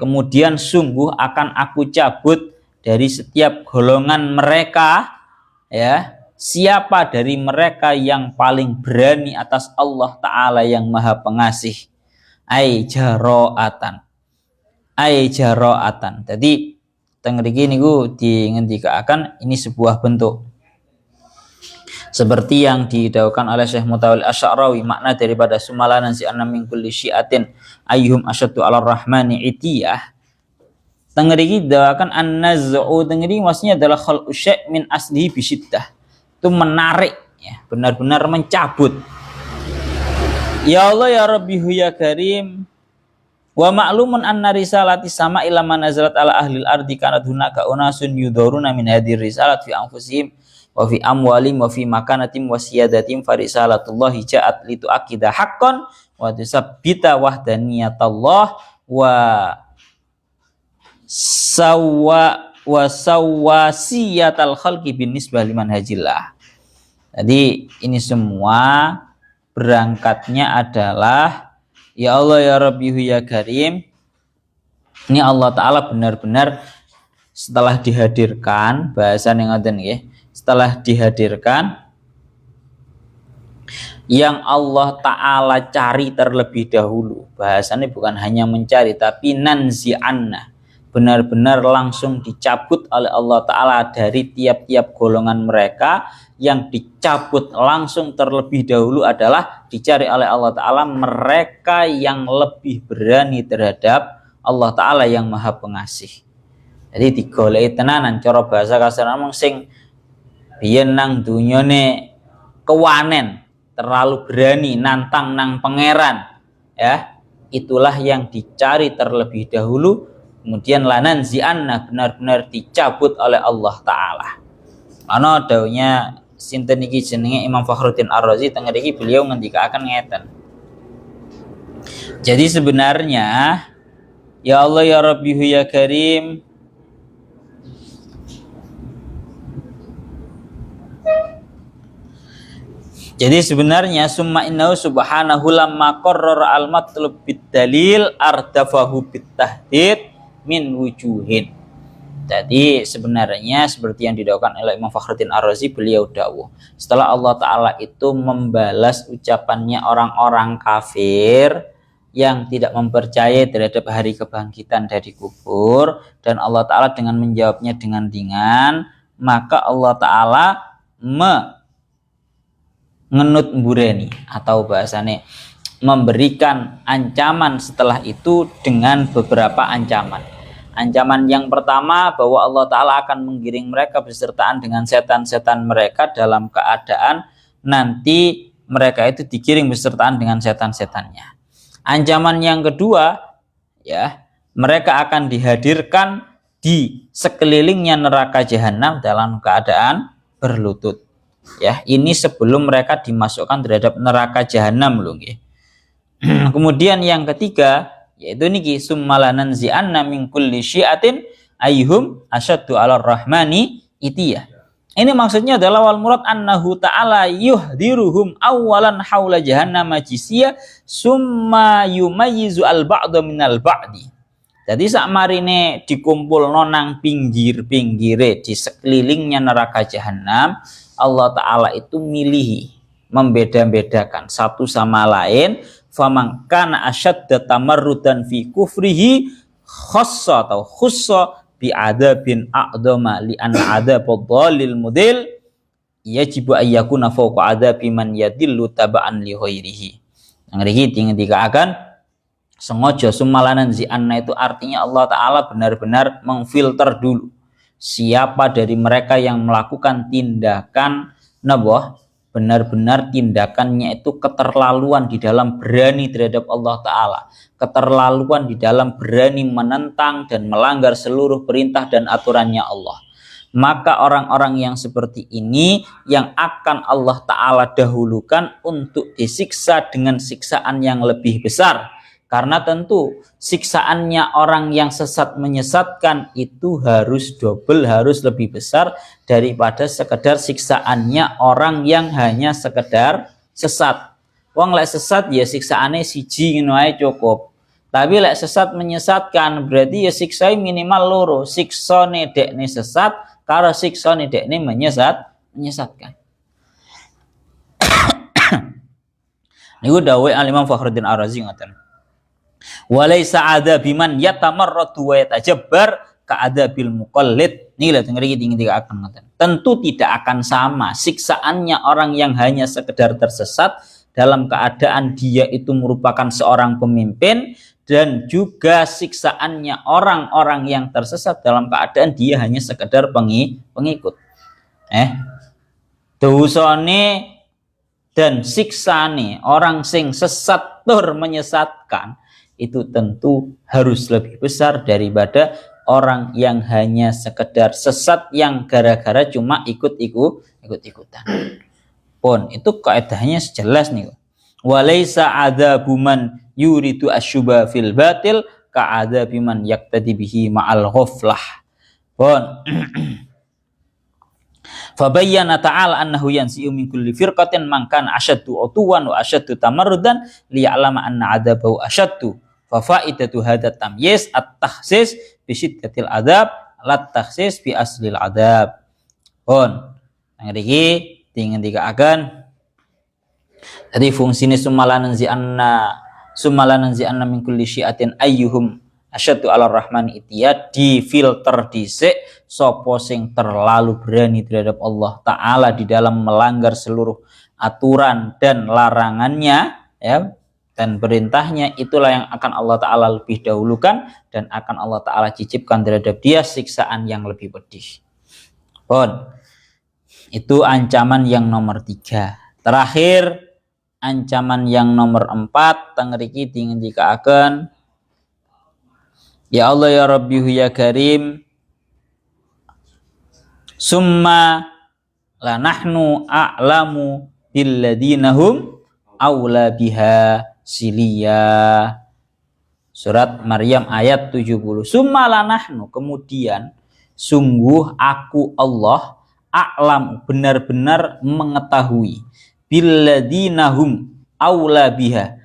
kemudian sungguh akan aku cabut dari setiap golongan mereka, ya, siapa dari mereka yang paling berani atas Allah Ta'ala yang Maha Pengasih. Ai jaro'atan. Jadi tengriki niku dingendikaken ini sebuah bentuk seperti yang didawuhkan oleh Syekh Mutawalli Asy'arawi, makna daripada sumalanan si anna min kulli syi'atin ayyuhum asyaddu 'alar rahmani 'itiyah. Tengriki didawuhkan an-naz'u, tengriki maksudnya adalah khal'u syai' min aslihi bisyiddah. Itu menarik ya, benar-benar mencabut. Ya Allah ya Rabbihu ya Karim, wa ma'lumun anna risalati sama ila man nazalat ala ahlil ardi kanat hunaka unasun yudharuna min hadir risalat fi anfusihim wa fi amwalim wa fi makanatim wa siyadatim fa risalatullahi ja'at litu aqidah haqqan wa tusabbita wahdaniyatallah wa sawasiyatal khalqi bin nisbah liman hajillah. Jadi ini semua berangkatnya adalah ya Allah ya Rabbihu ya Karim. Ini Allah Ta'ala benar-benar setelah dihadirkan, bahasan yang ngoten nggih, setelah dihadirkan yang Allah Ta'ala cari terlebih dahulu. Bahasannya bukan hanya mencari, tapi nanzi'anna, benar-benar langsung dicabut oleh Allah Ta'ala dari tiap-tiap golongan mereka. Yang dicabut langsung terlebih dahulu adalah dicari oleh Allah Ta'ala mereka yang lebih berani terhadap Allah Ta'ala yang Maha Pengasih. Jadi digoleki tenanan, cara bahasa kasar ngomong sing biyen nang dunyane kewanen, terlalu berani nantang nang pangeran, ya, itulah yang dicari terlebih dahulu. Kemudian lanan zi'anna, benar-benar dicabut oleh Allah Ta'ala. Ana dawuhnya sinten iki jenenge Imam Fakhruddin Ar-Razi, teng mriki beliau ngendikaken ngeten. Jadi sebenarnya ya Allah ya Rabbihu ya Karim, jadi sebenarnya summa innahu subhanahu lamma qarrara al-matlub bid dalil ardafahu bit tahdid min wujuhin. Jadi sebenarnya seperti yang didakwakan oleh Imam Fakhruddin Ar-Razi, beliau dawuh setelah Allah Ta'ala itu membalas ucapannya orang-orang kafir yang tidak mempercayai terhadap hari kebangkitan dari kubur, dan Allah Ta'ala dengan menjawabnya dengan ringan, maka Allah Ta'ala mengenut mbureni, atau bahasanya memberikan ancaman setelah itu dengan beberapa ancaman. Ancaman yang pertama bahwa Allah Ta'ala akan menggiring mereka bersertaan dengan setan-setan mereka dalam keadaan nanti mereka itu digiring bersertaan dengan setan-setannya. Ancaman yang kedua, ya, mereka akan dihadirkan di sekelilingnya neraka jahanam dalam keadaan berlutut. Ya, ini sebelum mereka dimasukkan terhadap neraka jahanam loh, nggih. Kemudian yang ketiga, yaitu niki summalanan zi'anna min kulli syi'atin ayyuhum asyaddu 'alar rahmani itiyah. Ini maksudnya adalah wal murad annahu ta'ala yuhdiruhum awalan haula jahannam jisiyah summa yumayyizu al ba'da minal ba'di. Jadi sakmarine dikumpul nonang pinggir-pinggire di sekelilingnya neraka jahanam, Allah Ta'ala itu milihi, membeda-bedakan satu sama lain. Faman kana asyadda tamarrudan fi kufrihi khassa atau khussa bi adabin a'dama li an adabad dhalil mudil yajibu ayyakuna fawqa adabi man yadillu taba'an li ghairihi. Ngriki dikatakan sengaja sumalanan zi'anna itu artinya Allah Ta'ala benar-benar mengfilter dulu siapa dari mereka yang melakukan tindakan nabah, benar-benar tindakannya itu keterlaluan di dalam berani terhadap Allah Ta'ala, keterlaluan di dalam berani menentang dan melanggar seluruh perintah dan aturannya Allah. Maka orang-orang yang seperti ini yang akan Allah Ta'ala dahulukan untuk disiksa dengan siksaan yang lebih besar. Karena tentu siksaannya orang yang sesat menyesatkan itu harus double, harus lebih besar daripada sekedar siksaannya orang yang hanya sekedar sesat. Wong lek sesat ya siksaannya siji ngono ae cukup. Tapi lek sesat menyesatkan berarti ya siksai minimal loro. Siksane dekne sesat karo siksane dekne menyesatkan. Niku dawuh Al-Imam Fakhruddin Ar-Razi ngoten. Walaisa adabiman yatamarradu wa yatajabbar ka'adabil muqallid. Nila dengeriki akan ngoten. Tentu tidak akan sama siksaannya orang yang hanya sekedar tersesat dalam keadaan dia itu merupakan seorang pemimpin, dan juga siksaannya orang-orang yang tersesat dalam keadaan dia hanya sekedar pengikut. Dosane dan siksane orang sing sesat tur menyesatkan itu tentu harus lebih besar daripada orang yang hanya sekedar sesat yang gara-gara cuma ikut-ikutan. Pun itu kaidahnya sejelas nih. Walaisa adabu man yuridu asyuba fil batil ka'adabi man yaqtadi bihi ma'al ghaflah. Pun fabayyana ta'ala annahu yansi'u min kulli firqatin man kana ashaddu utuwan wa ashaddu tamarrudan liya'lama anna adabahu ashaddu. Fa faidatu hadat tamyiz at-takhsis bi syiddatil adab lat takhsis bi aslil adab. Pun ngriki ingin dikatakan jadi fungsine sumalanan zi'anna min kulli syi'atin ayyuhum asyaddu 'alar rahman itiyad, di filter dhisik sapa sing terlalu berani terhadap Allah Ta'ala di dalam melanggar seluruh aturan dan larangannya, ya, dan perintahnya, itulah yang akan Allah Ta'ala lebih dahulukan dan akan Allah Ta'ala cicipkan terhadap dia siksaan yang lebih pedih. Pun itu ancaman yang nomor 3. Terakhir ancaman yang nomor 4 tengriki dingin dikaaken. Ya Allah ya Rabbi ya Karim, summa la nahnu a'lamu billadinahum awla biha siliya. Surat Maryam ayat 70. Summa la nahnu, kemudian sungguh aku Allah a'lam, benar-benar mengetahui, billadinahum awla biha,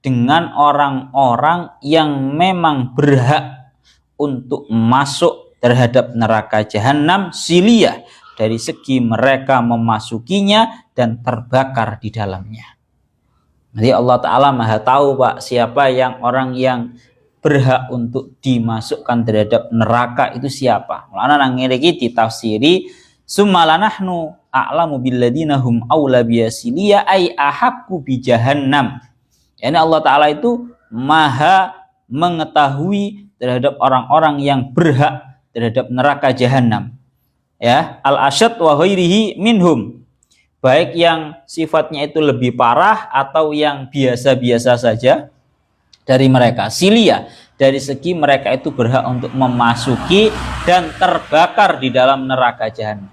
dengan orang-orang yang memang berhak untuk masuk terhadap neraka jahanam siliyah, dari segi mereka memasukinya dan terbakar di dalamnya. Jadi Allah Ta'ala maha tahu Pak, siapa yang orang yang berhak untuk dimasukkan terhadap neraka itu siapa. Mulane nang ngene iki ditafsiri summalanahnu a'lamu billadina hum aula biyasiliya ay ahaqqu bi jahannam. Yani Allah Ta'ala itu maha mengetahui terhadap orang-orang yang berhak terhadap neraka jahanam. Ya, al-asyad wa ghairihi minhum. Baik yang sifatnya itu lebih parah atau yang biasa-biasa saja dari mereka. Silia, dari segi mereka itu berhak untuk memasuki dan terbakar di dalam neraka jahanam.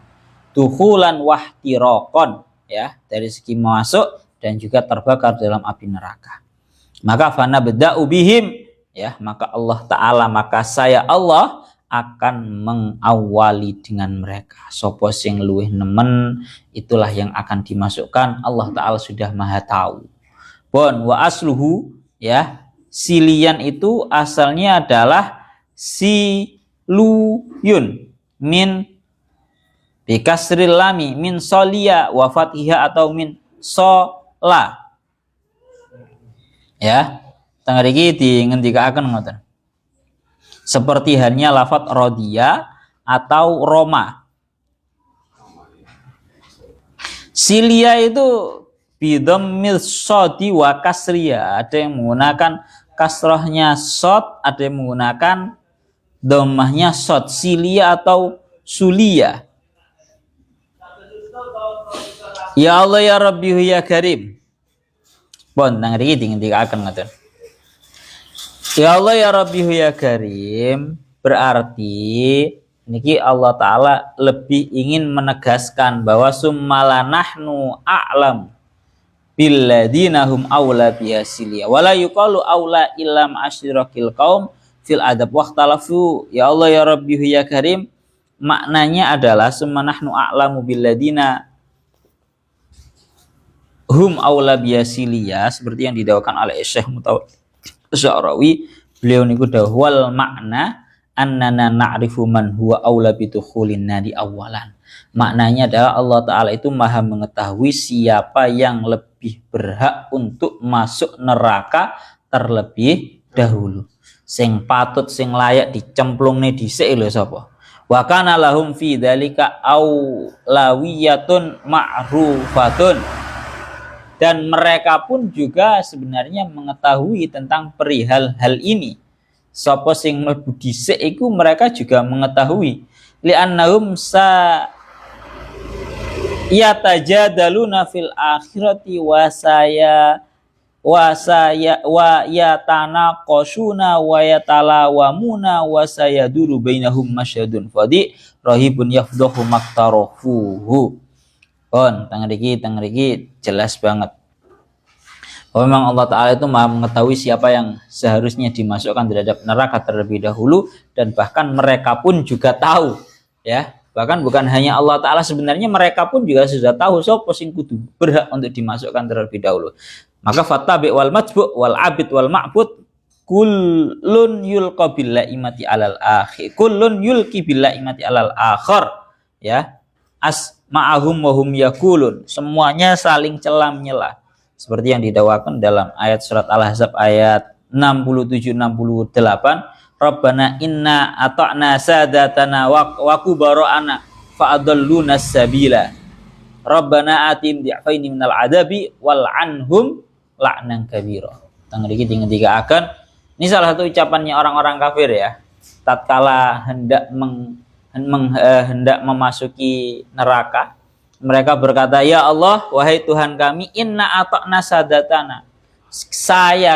Dukhulan wahtiraqan, ya, dari segi masuk dan juga terbakar dalam api neraka. Maka fana beda'u bihim, ya, maka Allah Ta'ala, maka saya Allah akan mengawali dengan mereka. Sopo sing luwih nemen, itulah yang akan dimasukkan. Allah Ta'ala sudah maha tahu. Bon, wa asluhu, ya, silian itu asalnya adalah siluyun min bikasril lami min soliya wa fathiha atau min sola. Ya, tengah iki dingendikaken ngoten. Seperti halnya lafadz rodiya atau Roma. Silia itu bidhammil shadi wa kasriya. Ada yang menggunakan kasrohnya shad, ada yang menggunakan dhammahnya shad. Silia atau sulia. Ya Allah ya Rabbi ya Karim. Pun nang riki dingendikaken ngoten. Ya Allah ya Rabbi ya Karim, berarti niki Allah Ta'ala lebih ingin menegaskan bahwa summalanahnu a'lam billadina hum awla biyasiliya wala yuqalu awla illam asyirakil qaum fil adab waqtalafu. Ya Allah ya Rabbi ya Karim, maknanya adalah summanahnu a'lamu billadina hum awla biyasiliya, seperti yang didawakan oleh Syekh Mutawalli Sya'rawi. Beliau niku dawal makna annana na'rifu man huwa aula bidukhulin nadi awalan. Maknanya adalah Allah Ta'ala itu maha mengetahui siapa yang lebih berhak untuk masuk neraka terlebih dahulu. Sing patut sing layak dicemplungne dhisik lho sapa. Wa kana lahum fi dzalika aulawiyatun ma'rufatun. Dan mereka pun juga sebenarnya mengetahui tentang perihal hal ini. Sapa sing mlebu dhisik iku mereka juga mengetahui. Li'annahum sa yatajadaluna fil akhirati wa yatanaqashuna wa yatalawamuna wa sayaduru bainahum masyadun fadi rahibun yafdahu maktarafuhu. Teng riki jelas banget. Memang Allah Ta'ala itu maha mengetahui siapa yang seharusnya dimasukkan terhadap neraka terlebih dahulu, dan bahkan mereka pun juga tahu, ya. Bahkan bukan hanya Allah Ta'ala, sebenarnya mereka pun juga sudah tahu sapa sing kudu berhak untuk dimasukkan terlebih dahulu. Maka fattabi wal majbu wal abid wal ma'bud kullun yulqa billaimati alal akhir. Kullun yulqi billaimati alal akhir, ya. Ma'ahum wahum yakulun, semuanya saling cela menyela, seperti yang didawakan dalam ayat surat Al-Ahzab ayat 67-68. Rabbana inna ata'na sadatana wa kubara'ana fa'adalluna sabila Rabbana atim di'faini minal adabi wal anhum la'nan kabira. Tang niki dingendikaken, ini salah satu ucapannya orang-orang kafir, ya, tatkala hendak hendak memasuki neraka. Mereka berkata, ya Allah, wahai Tuhan kami, inna ata'na sadatana,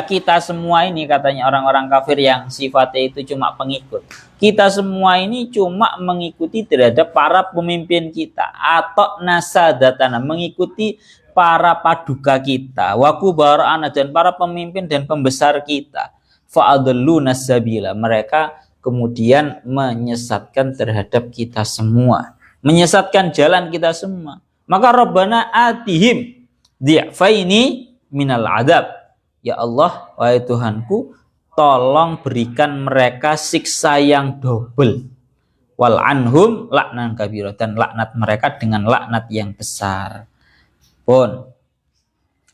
kita semua ini, katanya orang-orang kafir yang sifatnya itu cuma pengikut, kita semua ini cuma mengikuti terhadap para pemimpin kita. Ata'na sadatana, mengikuti para paduka kita, wa kubara'ana, dan para pemimpin dan pembesar kita. Fa'adalluna sabila, mereka kemudian menyesatkan terhadap kita semua, menyesatkan jalan kita semua. Maka Rabbana atihim di'faini minal adab, ya Allah, wahai Tuhanku, tolong berikan mereka siksa yang double. wal anhum laknan kabira, dan laknat mereka dengan laknat yang besar. Pun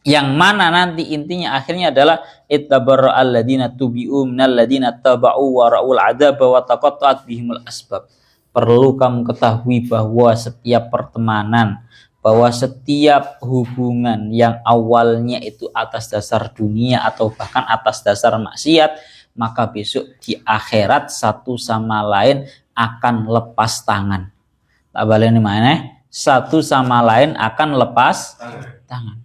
yang mana nanti intinya akhirnya adalah ittabarra alladziina tubi'u minal ladziina taba'u wa ra'ul 'adzaba wa taqatta'at bihimul asbab. Perlu kamu ketahui bahwa setiap pertemanan, bahwa setiap hubungan yang awalnya itu atas dasar dunia atau bahkan atas dasar maksiat, maka besok di akhirat satu sama lain akan lepas tangan. Tak baleni mana? Satu sama lain akan lepas tangan.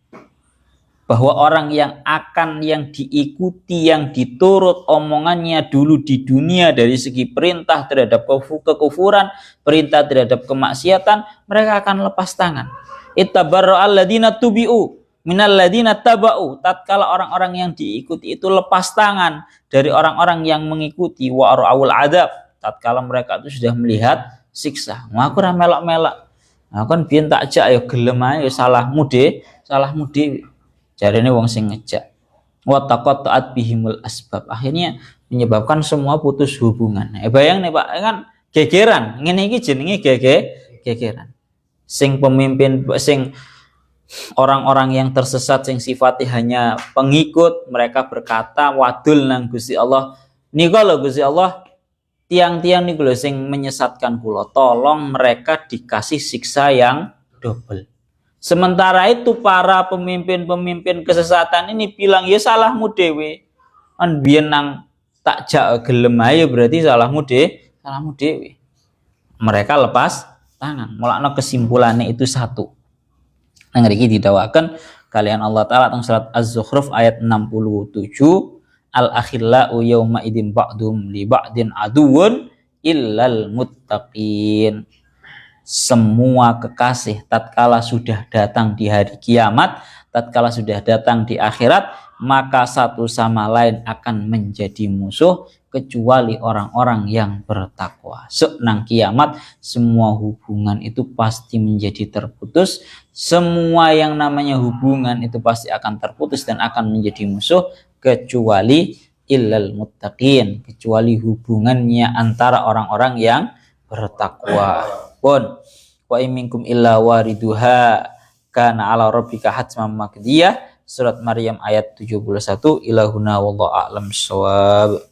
Bahwa orang yang diikuti, yang diturut omongannya dulu di dunia dari segi perintah terhadap kekufuran, perintah terhadap kemaksiatan, mereka akan lepas tangan. Ittabarra alladziina tubi'u minal ladziina taba'u. Tatkala orang-orang yang diikuti itu lepas tangan dari orang-orang yang mengikuti, wa ra'ul 'adzab, tatkala mereka itu sudah melihat siksa. Aku ora melok-melok. Aku kan biyen tak jak ya gelem ae, salahmu dhewe. Jarene wong sing ngejak. Wa taqatta'at bihimul asbab. Akhirnya menyebabkan semua putus hubungan. Bayang nih Pak, kan gegeran. Ngene iki jenenge gegeran. Sing pemimpin, sing orang-orang yang tersesat, sing sifatnya hanya pengikut, mereka berkata wadul nang Gusti Allah. Nika lho Gusti Allah, tiang-tiang niku lho sing menyesatkan kula. Tolong mereka dikasih siksa yang double. Sementara itu para pemimpin-pemimpin kesesatan ini bilang ya salahmu dewe. Kan biyen nang tak jak gelem ae berarti salahmu dewe. Mereka lepas tangan. Mulakno kesimpulannya itu satu. Nang mriki didhawaken kalian Allah taala teng surat Az-Zukhruf ayat 67, al-akhillau yauma idzin ba'dhum li ba'din aduwwun illal muttaqin. Semua kekasih tatkala sudah datang di hari kiamat, tatkala sudah datang di akhirat, maka satu sama lain akan menjadi musuh kecuali orang-orang yang bertakwa. Nang kiamat semua hubungan itu pasti menjadi terputus. Semua yang namanya hubungan itu pasti akan terputus dan akan menjadi musuh kecuali illal muttaqin, kecuali hubungannya antara orang-orang yang bertakwa. Pun wa minkum illa wariduha kana ala rabbika hatman maqdiyah, surat Maryam ayat 71. Ilahuna wallahu a'lam shawab.